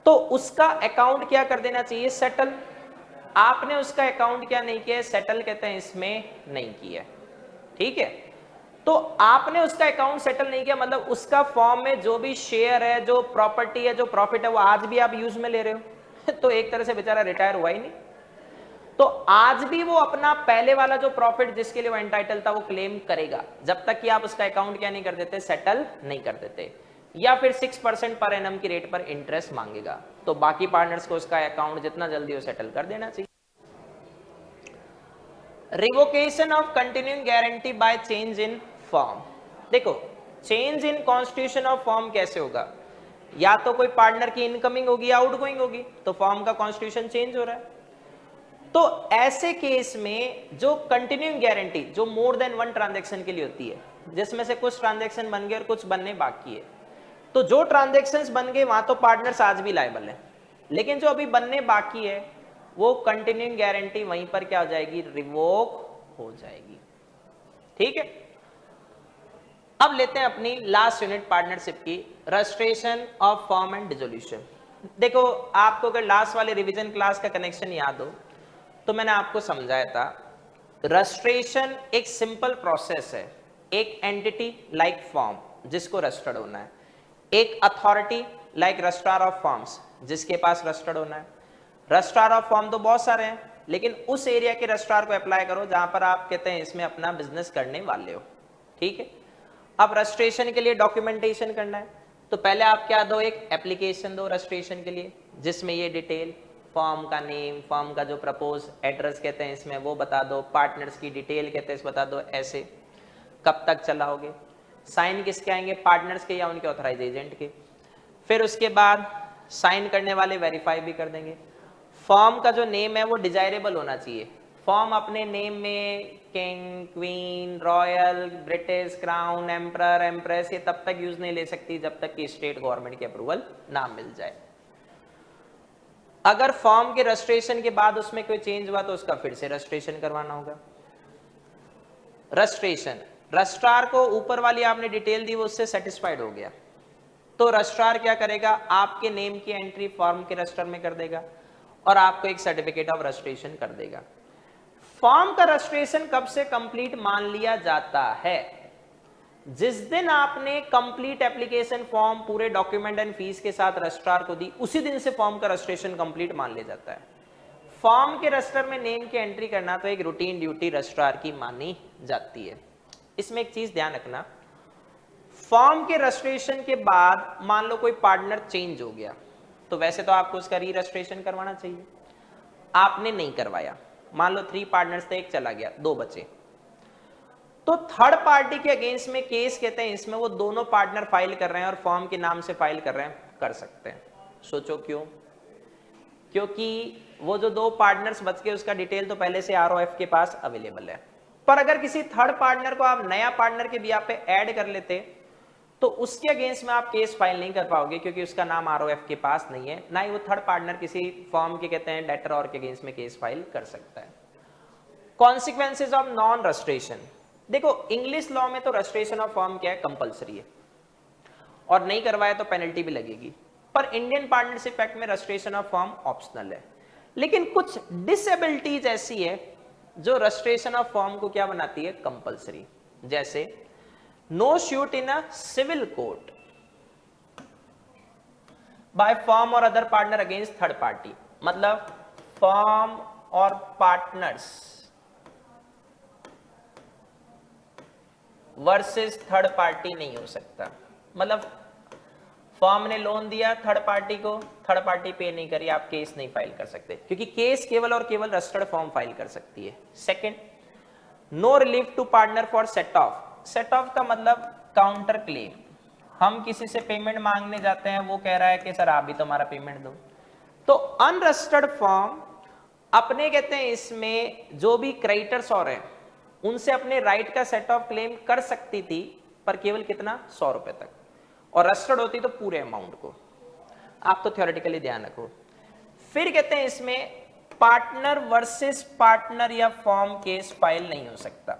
तो उसका अकाउंट क्या कर देना चाहिए? सेटल। आपने उसका अकाउंट क्या नहीं किया? सेटल कहते हैं इसमें नहीं किया, ठीक है। तो आपने उसका अकाउंट सेटल नहीं किया मतलब उसका फॉर्म में जो भी शेयर है, जो प्रॉपर्टी है, जो प्रॉफिट है, वो आज भी आप यूज में ले रहे हो तो एक तरह से बेचारा रिटायर हुआ ही नहीं, तो आज भी वो अपना पहले वाला जो प्रॉफिट जिसके लिए वो एंटाइटल था वो क्लेम करेगा, जब तक कि आप उसका अकाउंट क्या नहीं कर देते? सेटल नहीं कर देते, या फिर 6% पर एनम की रेट पर इंटरेस्ट मांगेगा। तो बाकी पार्टनर्स को उसका अकाउंट जितना जल्दी हो सेटल कर देना चाहिए। Revocation of continuing guarantee by change in firm. देखो change in constitution of firm कैसे होगा? या तो कोई पार्टनर की इनकमिंग होगी या आउटगोइंग होगी, तो फॉर्म का कॉन्स्टिट्यूशन चेंज हो रहा है। तो ऐसे केस में जो कंटिन्यूइंग गारंटी जो मोर देन वन ट्रांजैक्शन के लिए होती है, जिसमें से कुछ ट्रांजैक्शन बन गए और कुछ बनने बाकी है, तो जो ट्रांजैक्शंस बन गए वहां तो पार्टनर्स आज भी लायबल है, लेकिन जो अभी बनने बाकी है वो कंटिन्यूइंग गारंटी वहीं पर क्या हो जाएगी, रिवोक हो जाएगी। ठीक है, अब लेते हैं अपनी लास्ट यूनिट पार्टनरशिप की, registration of form and dissolution. देखो आपको अगर लास्ट वाले रिवीजन क्लास का कनेक्शन याद हो तो मैंने आपको समझाया था, रजिस्ट्रेशन एक सिंपल प्रोसेस है, एक एंटिटी लाइक फॉर्म जिसको रजिस्टर्ड होना है, एक authority like registrar of forms जिसके पास रजिस्टर्ड होना है। रजिस्ट्रार ऑफ फॉर्म तो बहुत सारे हैं, लेकिन उस एरिया के रजिस्ट्रार को अप्लाई करो जहां पर आप कहते हैं इसमें अपना बिजनेस करने वाले हो। ठीक है, अब रजिस्ट्रेशन के लिए डॉक्यूमेंटेशन करना है, तो पहले आप क्या दो, एक एप्लीकेशन दो रजिस्ट्रेशन के लिए, जिसमें ये डिटेल फॉर्म का नेम, फॉर्म का जो प्रपोज एड्रेस कहते हैं इसमें वो बता दो, पार्टनर्स की डिटेल कहते हैं इस बता दो। ऐसे कब तक चलाओगे, साइन किसके आएंगे, पार्टनर्स के या उनके ऑथराइज एजेंट के। फिर उसके बाद साइन करने वाले वेरीफाई भी कर देंगे। फॉर्म का जो नेम है वो डिजायरेबल होना चाहिए। फॉर्म अपने नेम में king, queen, royal, British, crown, emperor, empress ये तब तक यूज नहीं ले सकती जब तक कि स्टेट गवर्नमेंट की अप्रूवल ना मिल जाए। अगर फॉर्म के रजिस्ट्रेशन के बाद उसमें कोई चेंज हुआ तो उसका फिर से रजिस्ट्रेशन करवाना होगा। रजिस्ट्रेशन, रजिस्ट्रार को ऊपर वाली आपने डिटेल दी वो उससे सेटिस्फाइड हो गया, तो रजिस्ट्रार क्या करेगा, आपके नेम की एंट्री फॉर्म के रजिस्टर में कर देगा और आपको एक सर्टिफिकेट ऑफ रजिस्ट्रेशन कर देगा। फॉर्म का रजिस्ट्रेशन कब से कंप्लीट मान लिया जाता है, जिस दिन आपने कंप्लीट एप्लीकेशन फॉर्म पूरे डॉक्यूमेंट एंड फीस के साथ रजिस्ट्रार को दी, उसी दिन से फॉर्म का रजिस्ट्रेशन कंप्लीट मान लिया जाता है। फॉर्म के रजिस्टर में नेम की एंट्री करना तो एक रूटीन ड्यूटी रजिस्ट्रार की मानी जाती है। इसमें एक चीज ध्यान रखना, फॉर्म के रजिस्ट्रेशन के बाद मान लो कोई पार्टनर चेंज हो गया, तो वैसे तो आपको उसका री रजिस्ट्रेशन करवाना चाहिए, आपने नहीं करवाया। मान लो 3 पार्टनर्स थे, एक चला गया, 2 बचे, तो थर्ड पार्टी के अगेंस्ट में केस कहते हैं इसमें वो दोनों पार्टनर फाइल कर रहे हैं और फॉर्म के नाम से फाइल कर रहे हैं, कर सकते हैं। सोचो क्यों, क्योंकि वो जो 2 पार्टनर्स बच गए उसका डिटेल तो पहले से आरओएफ के पास अवेलेबल है। पर अगर किसी थर्ड पार्टनर को आप नया पार्टनर के बिहाफ पे ऐड कर लेते तो उसके अगेंस्ट में आप केस फाइल नहीं कर पाओगे, क्योंकि उसका नाम आरओएफ के पास नहीं है, ना ही वो थर्ड पार्टनर किसी फॉर्म के कहते हैं डेटर और के अगेंस्ट में केस फाइल कर सकता है। कॉन्सिक्वेंसेज ऑफ नॉन रजिस्ट्रेशन, देखो इंग्लिश लॉ में तो रजिस्ट्रेशन ऑफ फॉर्म क्या है, कंपलसरी है और नहीं करवाया तो पेनल्टी भी लगेगी, पर इंडियन पार्टनरशिप एक्ट में रजिस्ट्रेशन ऑफ फॉर्म ऑप्शनल है। लेकिन कुछ डिसेबिलिटीज ऐसी है जो रजिस्ट्रेशन ऑफ फॉर्म को क्या बनाती है, कंपलसरी। जैसे no suit in a civil court by firm or other partner against third party, मतलब फॉर्म और पार्टनर्स वर्सेस थर्ड पार्टी नहीं हो सकता। मतलब फॉर्म ने लोन दिया थर्ड पार्टी को, थर्ड पार्टी पे नहीं करी, आप केस नहीं फाइल कर सकते, क्योंकि केस केवल और केवल रजिस्टर्ड फॉर्म फाइल कर सकती है। Second, no relief to partner for set off, set off का मतलब काउंटर क्लेम, हम किसी से पेमेंट मांगने जाते हैं, वो कह रहा है कि सर आप भी तो हमारा पेमेंट दो, तो अनरजिस्टर्ड फॉर्म अपने कहते हैं इसमें जो भी क्रेडिटर्स और हैं उनसे अपने राइट का सेट ऑफ क्लेम कर सकती थी, पर केवल कितना, 100 रुपए तक, और रजिस्टर्ड होती तो पूरे अमाउंट को। आप तो थ्योरेटिकली ध्यान रखो। फिर कहते हैं इसमें पार्टनर वर्सेस पार्टनर या फॉर्म केस फाइल नहीं हो सकता।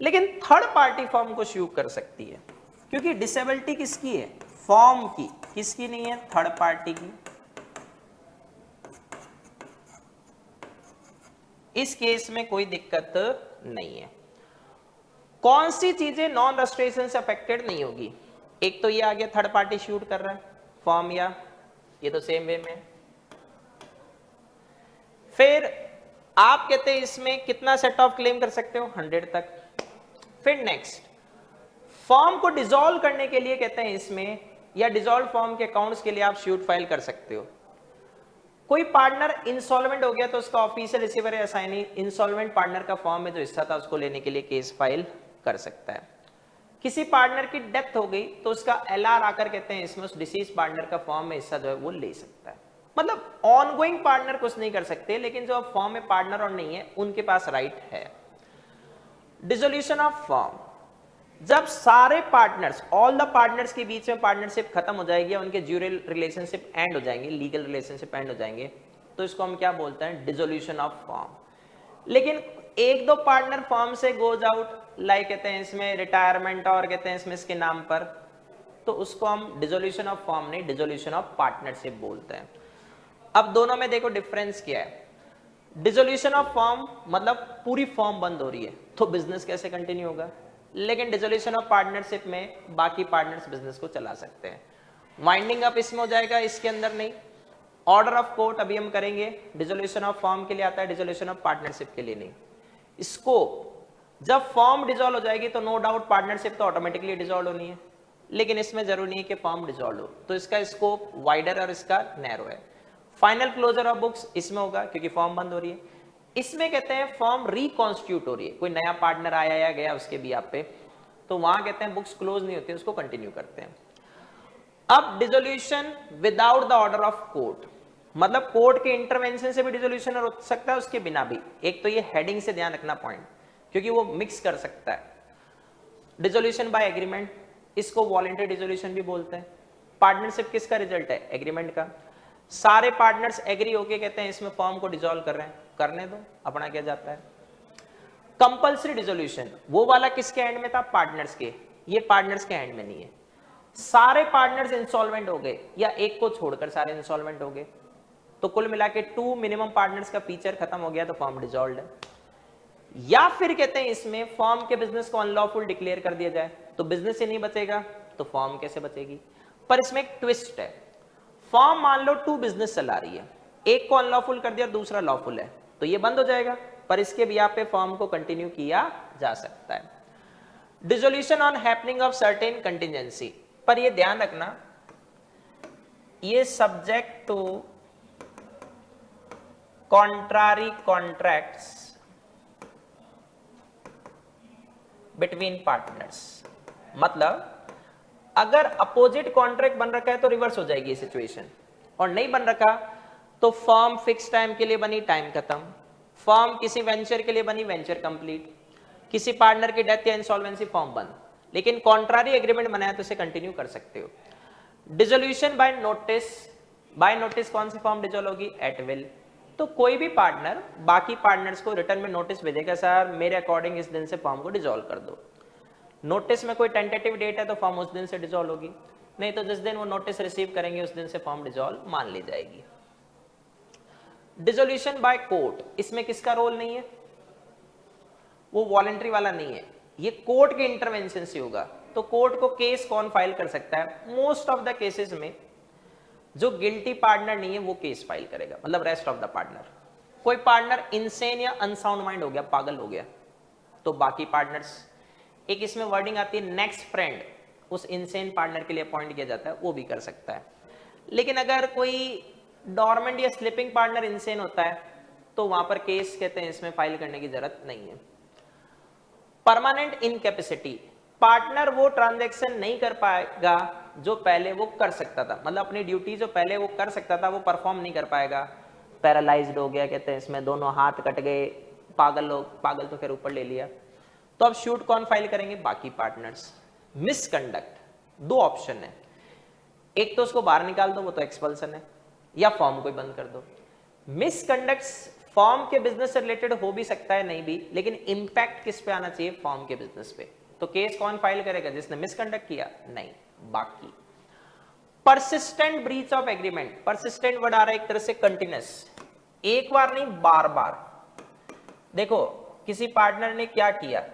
लेकिन थर्ड पार्टी फॉर्म को स्यू कर सकती है, क्योंकि डिसेबिलिटी किसकी है, फॉर्म की, किसकी नहीं है, थर्ड पार्टी की। इस केस में कोई दिक्कत नहीं है। कौन सी चीजें नॉन रजिस्ट्रेशन से अफेक्टेड नहीं होगी, एक तो ये आ गया थर्ड पार्टी शूट कर रहा है फॉर्म, या ये तो सेम वे में। फिर आप कहते हैं इसमें कितना सेट ऑफ क्लेम कर सकते हो, 100 तक। फिर नेक्स्ट, फॉर्म को डिसॉल्व करने के लिए कहते हैं इसमें, या डिसॉल्व फॉर्म के अकाउंट्स के लिए आप शूट फाइल कर सकते हो। कोई पार्टनर इंसॉल्वेंट हो गया तो उसका ऑफिशियल रिसीवर या असाइनी इंसॉल्वेंट पार्टनर का फॉर्म में जो हिस्सा था उसको लेने के लिए केस फाइल कर सकता है। किसी पार्टनर की डेथ हो गई तो उसका एलआर आकर कहते हैं इसमें उस डिसीज पार्टनर का फॉर्म में हिस्सा जो है वो ले सकता है। मतलब ऑनगोइंग पार्टनर कुछ नहीं कर सकते, लेकिन जो अब फॉर्म में पार्टनर और नहीं है उनके पास राइट है। डिसोल्यूशन ऑफ फॉर्म, जब सारे पार्टनर्स, ऑल द पार्टनर्स के बीच में पार्टनरशिप खत्म हो जाएगी, उनके ज्यूरल रिलेशनशिप एंड हो जाएंगे, लीगल रिलेशनशिप एंड हो जाएंगे, तो इसको हम क्या बोलते हैं, डिसोल्यूशन ऑफ फॉर्म। लेकिन एक दो पार्टनर फॉर्म से गोज आउट, लाइक कहते हैं इसमें रिटायरमेंट और कहते हैं इसमें इसके नाम पर, तो उसको हम डिसोल्यूशन ऑफ फॉर्म नहीं, डिसोल्यूशन ऑफ पार्टनरशिप बोलते हैं। अब दोनों में देखो डिफरेंस क्या है। डिसोल्यूशन ऑफ फॉर्म मतलब पूरी फॉर्म बंद हो रही है तो बिजनेस कैसे कंटिन्यू होगा, लेकिन डिसोल्यूशन ऑफ पार्टनरशिप में बाकी पार्टनर्स बिजनेस को चला सकते हैं। वाइंडिंग अप इसमें हो जाएगा, इसके अंदर नहीं। ऑर्डर ऑफ कोर्ट अभी हम करेंगे, डिसोल्यूशन ऑफ फॉर्म के लिए आता है, डिसोल्यूशन ऑफ पार्टनरशिप के लिए नहीं। स्कोप, जब फॉर्म डिसॉल्व हो जाएगी तो नो डाउट पार्टनरशिप तो ऑटोमेटिकली डिसॉल्व होनी है, लेकिन इसमें जरूरी नहीं है कि फॉर्म डिसॉल्व हो, तो इसका स्कोप वाइडर और इसका नैरो है। फाइनल क्लोजर ऑफ बुक्स इसमें होगा क्योंकि फॉर्म बंद हो रही है। इसमें कहते हैं फॉर्म रिकॉन्स्टिट्यूट हो रही है, कोई नया पार्टनर आया या गया उसके भी आप पे, तो वहां कहते हैं बुक्स क्लोज नहीं होती, उसको कंटिन्यू करते हैं। अब dissolution without the order of court, मतलब कोर्ट के इंटरवेंशन से भी डिसोल्यूशन हो सकता है, उसके बिना भी। एक तो ये हेडिंग से ध्यान रखना पॉइंट, क्योंकि वो मिक्स कर सकता है। डिसोल्यूशन बाय एग्रीमेंट, इसको वॉलंटरी डिसोल्यूशन भी बोलते हैं। पार्टनरशिप किसका रिजल्ट है, एग्रीमेंट का। सारे पार्टनर्स एग्री होके कहते हैं इसमें फॉर्म को डिसॉल्व कर रहे हैं, करने दो, अपना क्या जाता है। कंपल्सरी डिसोल्यूशन, वो वाला किसके एंड में था, पार्टनर्स के, ये पार्टनर्स के एंड में नहीं है। सारे पार्टनर्स इंसॉल्वेंट हो गए या एक को छोड़कर सारे इंसॉल्वेंट हो गए, तो कुल मिला के 2 मिनिमम पार्टनर्स का फीचर खत्म हो गया तो फॉर्म डिसॉल्व्ड है। या फिर कहते हैं इसमें फॉर्म के बिजनेस को अनलॉफुल डिक्लेयर कर दिया जाए, तो बिजनेस ही नहीं बचेगा तो फॉर्म कैसे बचेगी। पर इसमें एक ट्विस्ट है, फॉर्म मान लो 2 बिजनेस चला रही है, एक को अनलॉफुल कर दिया दूसरा लॉफुल है, तो ये बंद हो जाएगा, पर इसके भी यहाँ पे फॉर्म को कंटिन्यू किया जा सकता है। Dissolution on happening of certain contingency, पर ये ध्यान रखना ये subject to contrary contracts between partners. मतलब अगर अपोजिट कॉन्ट्रैक्ट बन रखा है तो रिवर्स हो जाएगी सिचुएशन, और नहीं बन रखा तो फर्म फिक्स टाइम के लिए बनी, टाइम खत्म। फर्म किसी वेंचर के लिए बनी, वेंचर कंप्लीट। किसी पार्टनर की डेथ या इंसॉल्वेंसी, फर्म बंद। लेकिन कॉन्ट्रारी एग्रीमेंट बनाया तो इसे कंटिन्यू कर सकते हो। Dissolution by notice, by notice कौन सी फर्म डिसॉल्व होगी, एट विल। तो कोई भी पार्टनर बाकी पार्टनर्स को रिटर्न में नोटिस भेजेगा, सर मेरे अकॉर्डिंग इस दिन से फर्म को डिसॉल्व कर दो। नोटिस में कोई टेंटेटिव डेट है तो फर्म उस दिन से डिसॉल्व होगी, नहीं तो जिस दिन वो नोटिस रिसीव करेंगे उस दिन से फर्म डिसॉल्व मान ली जाएगी। डिसोल्यूशन बाय कोर्ट, इसमें किसका रोल नहीं है, वो वॉलंटरी वाला नहीं है, ये कोर्ट के इंटरवेंशन से होगा। तो कोर्ट को केस कौन फाइल कर सकता है, मोस्ट ऑफ द केसेस में जो गिल्टी पार्टनर नहीं है वो केस फाइल करेगा, मतलब रेस्ट ऑफ द पार्टनर। कोई पार्टनर इनसेन या अनसाउंड माइंड हो गया, पागल हो गया, तो बाकी पार्टनर्स, एक इसमें वर्डिंग आती है नेक्स्ट फ्रेंड, उस इनसेन पार्टनर के लिए अपॉइंट किया जाता है, वो भी कर सकता है। लेकिन अगर कोई डॉर्मेंट या स्लिपिंग पार्टनर इनसेन होता है तो वहां पर केस कहते हैं इसमें फाइल करने की जरूरत नहीं है। परमानेंट इनकैपेसिटी, पार्टनर वो ट्रांजैक्शन नहीं कर पाएगा जो पहले वो कर सकता था, मतलब अपनी ड्यूटी जो पहले वो कर सकता था वो परफॉर्म नहीं कर पाएगा। पैरालाइज्ड हो गया, कहते हैं इसमें दोनों हाथ कट गए, पागल लोग, पागल तो फिर ऊपर ले लिया, तो अब शूट कौन फाइल करेंगे, बाकी पार्टनर्स। मिसकंडक्ट, 2 ऑप्शन है, एक तो उसको बाहर निकाल दो, वो तो एक्सपल्सन है, या फॉर्म को ही बंद कर दो। मिसकंडक्ट फॉर्म के बिजनेस से रिलेटेड हो भी सकता है, नहीं भी, लेकिन इंपैक्ट किस पे आना चाहिए, फॉर्म के बिजनेस पे। तो केस कौन फाइल करेगा, जिसने मिसकंडक्ट किया, नहीं, बाकी। Persistent breach of agreement, persistent word आ रहा है एक तरह से कंटिन्यूस, एक बार नहीं बार बार। देखो किसी पार्टनर ने क्या किया,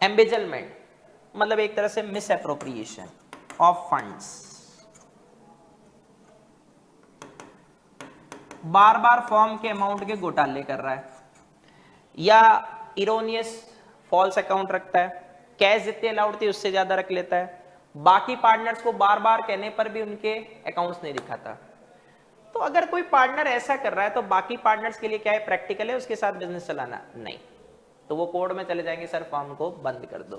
एम्बेजलमेंट, मतलब एक तरह से miss appropriation of funds, bar bar form के अमाउंट के घोटाले कर रहा है, या इरोनियस फॉल्स अकाउंट रखता है, कैश जितने अलाउड थी उससे ज्यादा रख लेता है, बाकी पार्टनर्स को बार बार कहने पर भी उनके अकाउंट्स नहीं दिखाता। तो अगर कोई पार्टनर ऐसा कर रहा है तो बाकी पार्टनर्स के लिए क्या है, प्रैक्टिकल है उसके साथ बिजनेस चलाना, नहीं। तो वो कोर्ट में चले जाएंगे, सर फॉर्म को बंद कर दो।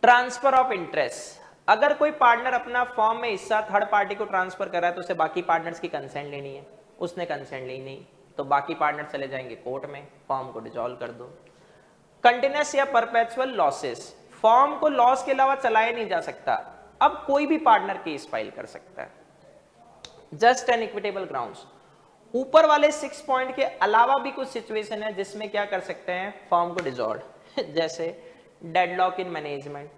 ट्रांसफर ऑफ इंटरेस्ट, अगर कोई पार्टनर अपना फॉर्म में हिस्सा थर्ड पार्टी को ट्रांसफर कर रहा है तो उसे बाकी पार्टनर्स की कंसेंट लेनी है, उसने कंसेंट ली नहीं तो बाकी पार्टनर चले जाएंगे कोर्ट में, फॉर्म को डिसॉल्व कर दो। कंटिन्यूअस या परपेचुअल लॉसेस, फॉर्म को लॉस के अलावा चलाया नहीं जा सकता, अब कोई भी पार्टनर केस फाइल कर सकता है। जस्ट एंड इक्विटेबल ग्राउंड्स, ऊपर वाले 6 पॉइंट के अलावा भी कुछ सिचुएशन है जिसमें क्या कर सकते हैं, फॉर्म को डिसॉल्व जैसे deadlock in management,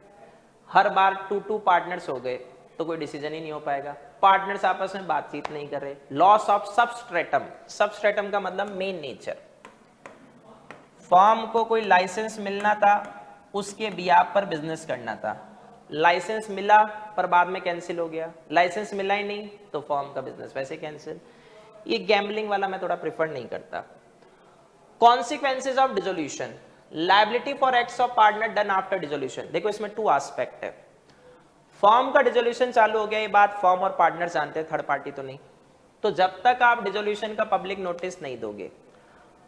her bar 2 partners हो गए तो कोई डिसीजन ही नहीं हो पाएगा, पार्टनर्स आपस में बातचीत नहीं कर रहे। लॉस ऑफ सबस्ट्रेटम, सबस्ट्रेटम का मतलब मेन नेचर, फॉर्म को कोई लाइसेंस मिलना था, उसके बिहाफ पर बिजनेस करना था, लाइसेंस मिला पर बाद में कैंसिल हो गया, लाइसेंस मिला ही नहीं तो फॉर्म का बिजनेस वैसे कैंसिल। ये गैम्बलिंग वाला मैं थोड़ा प्रिफर नहीं करता। Consequences of dissolution, liability for acts of partner done after dissolution, देखो इसमें 2 एस्पेक्ट है। फॉर्म का डिसोल्यूशन चालू हो गया, ये बात फॉर्म और पार्टनर जानते हैं, थर्ड पार्टी तो नहीं, तो जब तक आप डिसोल्यूशन का पब्लिक नोटिस नहीं दोगे,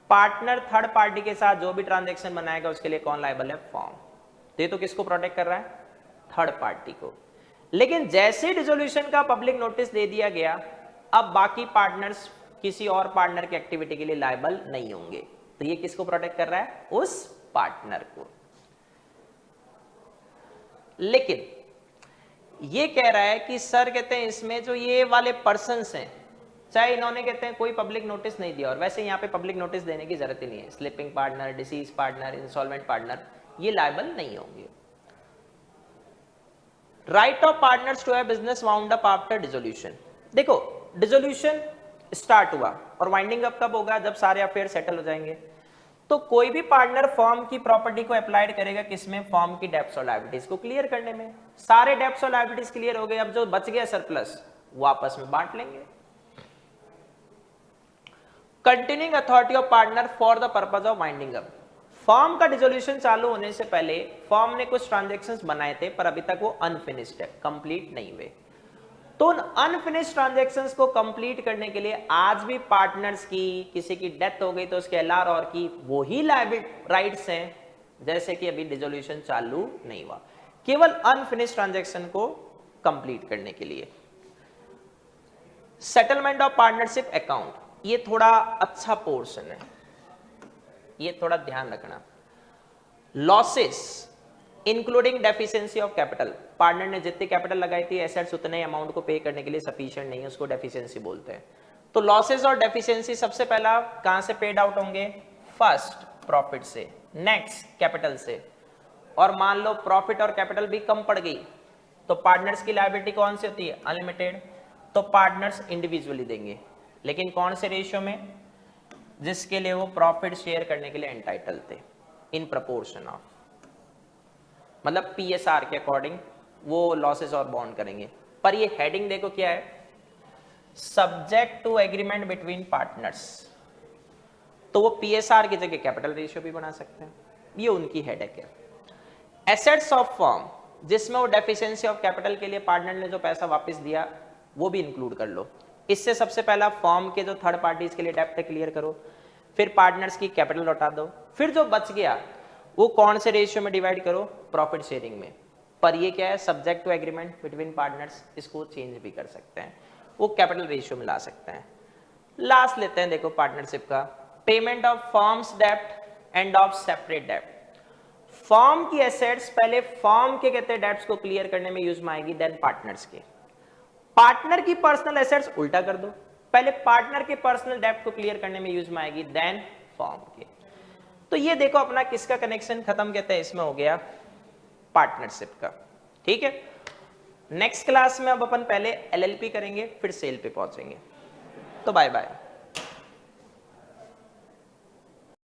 पार्टनर थर्ड पार्टी के साथ जो भी ट्रांजैक्शन बनाएगा उसके लिए कौन लायबल है, फॉर्म। तो ये तो किसको प्रोटेक्ट कर रहा है, थर्ड पार्टी को। लेकिन जैसे डिसोल्यूशन का पब्लिक नोटिस दे दिया गया, अब बाकी पार्टनर्स किसी और पार्टनर की एक्टिविटी के लिए लायबल नहीं होंगे, तो ये किसको प्रोटेक्ट कर रहा है, उस पार्टनर को। लेकिन ये कह रहा है कि सर कहते हैं इसमें जो ये वाले पर्सन्स हैं, चाहे इन्होंने कहते हैं कोई पब्लिक नोटिस नहीं दिया, और वैसे यहाँ पे पब्लिक नोटिस देने की जरूरत ही नहीं है, sleeping partner, deceased partner, insolvent partner, ये लायबल नहीं होंगे। Right of partners to have business wound up after dissolution, देखो डिसोल्यूशन स्टार्ट हुआ और वाइंडिंग अप कब होगा, जब सारे अफेयर सेटल हो जाएंगे। तो कोई भी पार्टनर फॉर्म की प्रॉपर्टी को अप्लाइड करेगा किसमें, फॉर्म की डेब्ट्स और लायबिलिटीज को क्लियर करने में। सारे डेब्ट्स और लायबिलिटीज क्लियर हो गए, अब जो बच गया सरप्लस वो आपस में बांट लेंगे। Continuing authority of partner for the purpose of winding up, form का डिसोल्यूशन चालू होने से पहले फॉर्म ने कुछ ट्रांजैक्शंस बनाए थे पर अभी तक वो अनफिनिश्ड है, कंप्लीट नहीं हुए। तो उन अनफिनिश्ड ट्रांजैक्शंस को कंप्लीट करने के लिए आज भी पार्टनर्स की, किसी की डेथ हो गई तो उसके एलआर और की वो ही लायबिलिटी राइट्स हैं जैसे कि अभी डिसोल्यूशन चालू नहीं हुआ, केवल अनफिनिश्ड ट्रांजैक्शन को कंप्लीट करने के लिए। सेटलमेंट ऑफ पार्टनरशिप अकाउंट, ये थोड़ा अच्छा पोर्शन है, ये थोड़ा ध्यान रखना। Losses including deficiency of capital, partner ने जितनी कैपिटल लगाई थी एसेट्स उतने अमाउंट को पे करने के लिए सफिशिएंट नहीं है, उसको डेफिशिएंसी बोलते हैं। तो लॉसेस और डेफिशिएंसी सबसे पहला कहां से पेड आउट होंगे, फर्स्ट प्रॉफिट से, नेक्स्ट कैपिटल से। और मान लो प्रॉफिट और कैपिटल भी कम पड़ गई तो पार्टनर्स की लायबिलिटी कौन सी होती है, अनलिमिटेड, तो पार्टनर्स इंडिविजुअली देंगे, लेकिन कौन से रेशियो में, जिसके लिए वो प्रॉफिट शेयर करने के लिए एंटाइटल थे, इन प्रपोर्शन ऑफ, मतलब पीएसआर के अकॉर्डिंग वो लॉसेस और बॉन्ड करेंगे। पर ये हेडिंग देखो क्या है, subject to agreement between partners, तो वो पीएसआर की जगह कैपिटल रेशियो भी बना सकते हैं, ये उनकी हेडेक है। एसेट्स ऑफ फर्म, जिसमें वो डेफिशिएंसी ऑफ कैपिटल के लिए पार्टनर ने जो पैसा वापस दिया वो भी इंक्लूड कर लो। इससे सबसे पहला फर्म के जो थर्ड पार्टीज के लिए डेप्ट क्लियर करो, फिर पार्टनर्स की कैपिटल लौटा दो, फिर जो बच गया वो कौन से रेशियो में डिवाइड करो, प्रॉफिट शेयरिंग में। पर ये क्या है, subject to agreement between partners, इसको चेंज भी कर सकते हैं, वो कैपिटल रेशियो में ला सकते हैं। लास्ट लेते हैं देखो पार्टनरशिप का, payment of firms dept end of separate dept. Firm की एसेट्स पहले फर्म के कहते हैं डेप्ट्स को क्लियर करने में यूज में आएगी, देन पार्टनर्स के। पार्टनर की पर्सनल एसेट्स उल्टा कर दो, पहले पार्टनर के पर्सनल डेप्ट को क्लियर करने में यूज में आएगी, देन फर्म के। तो ये देखो अपना किसका कनेक्शन खत्म कहते हैं, इसमें हो गया पार्टनरशिप का। ठीक है, नेक्स्ट क्लास में अब अपन पहले एलएलपी करेंगे फिर सेल पे पहुंचेंगे। तो बाय बाय।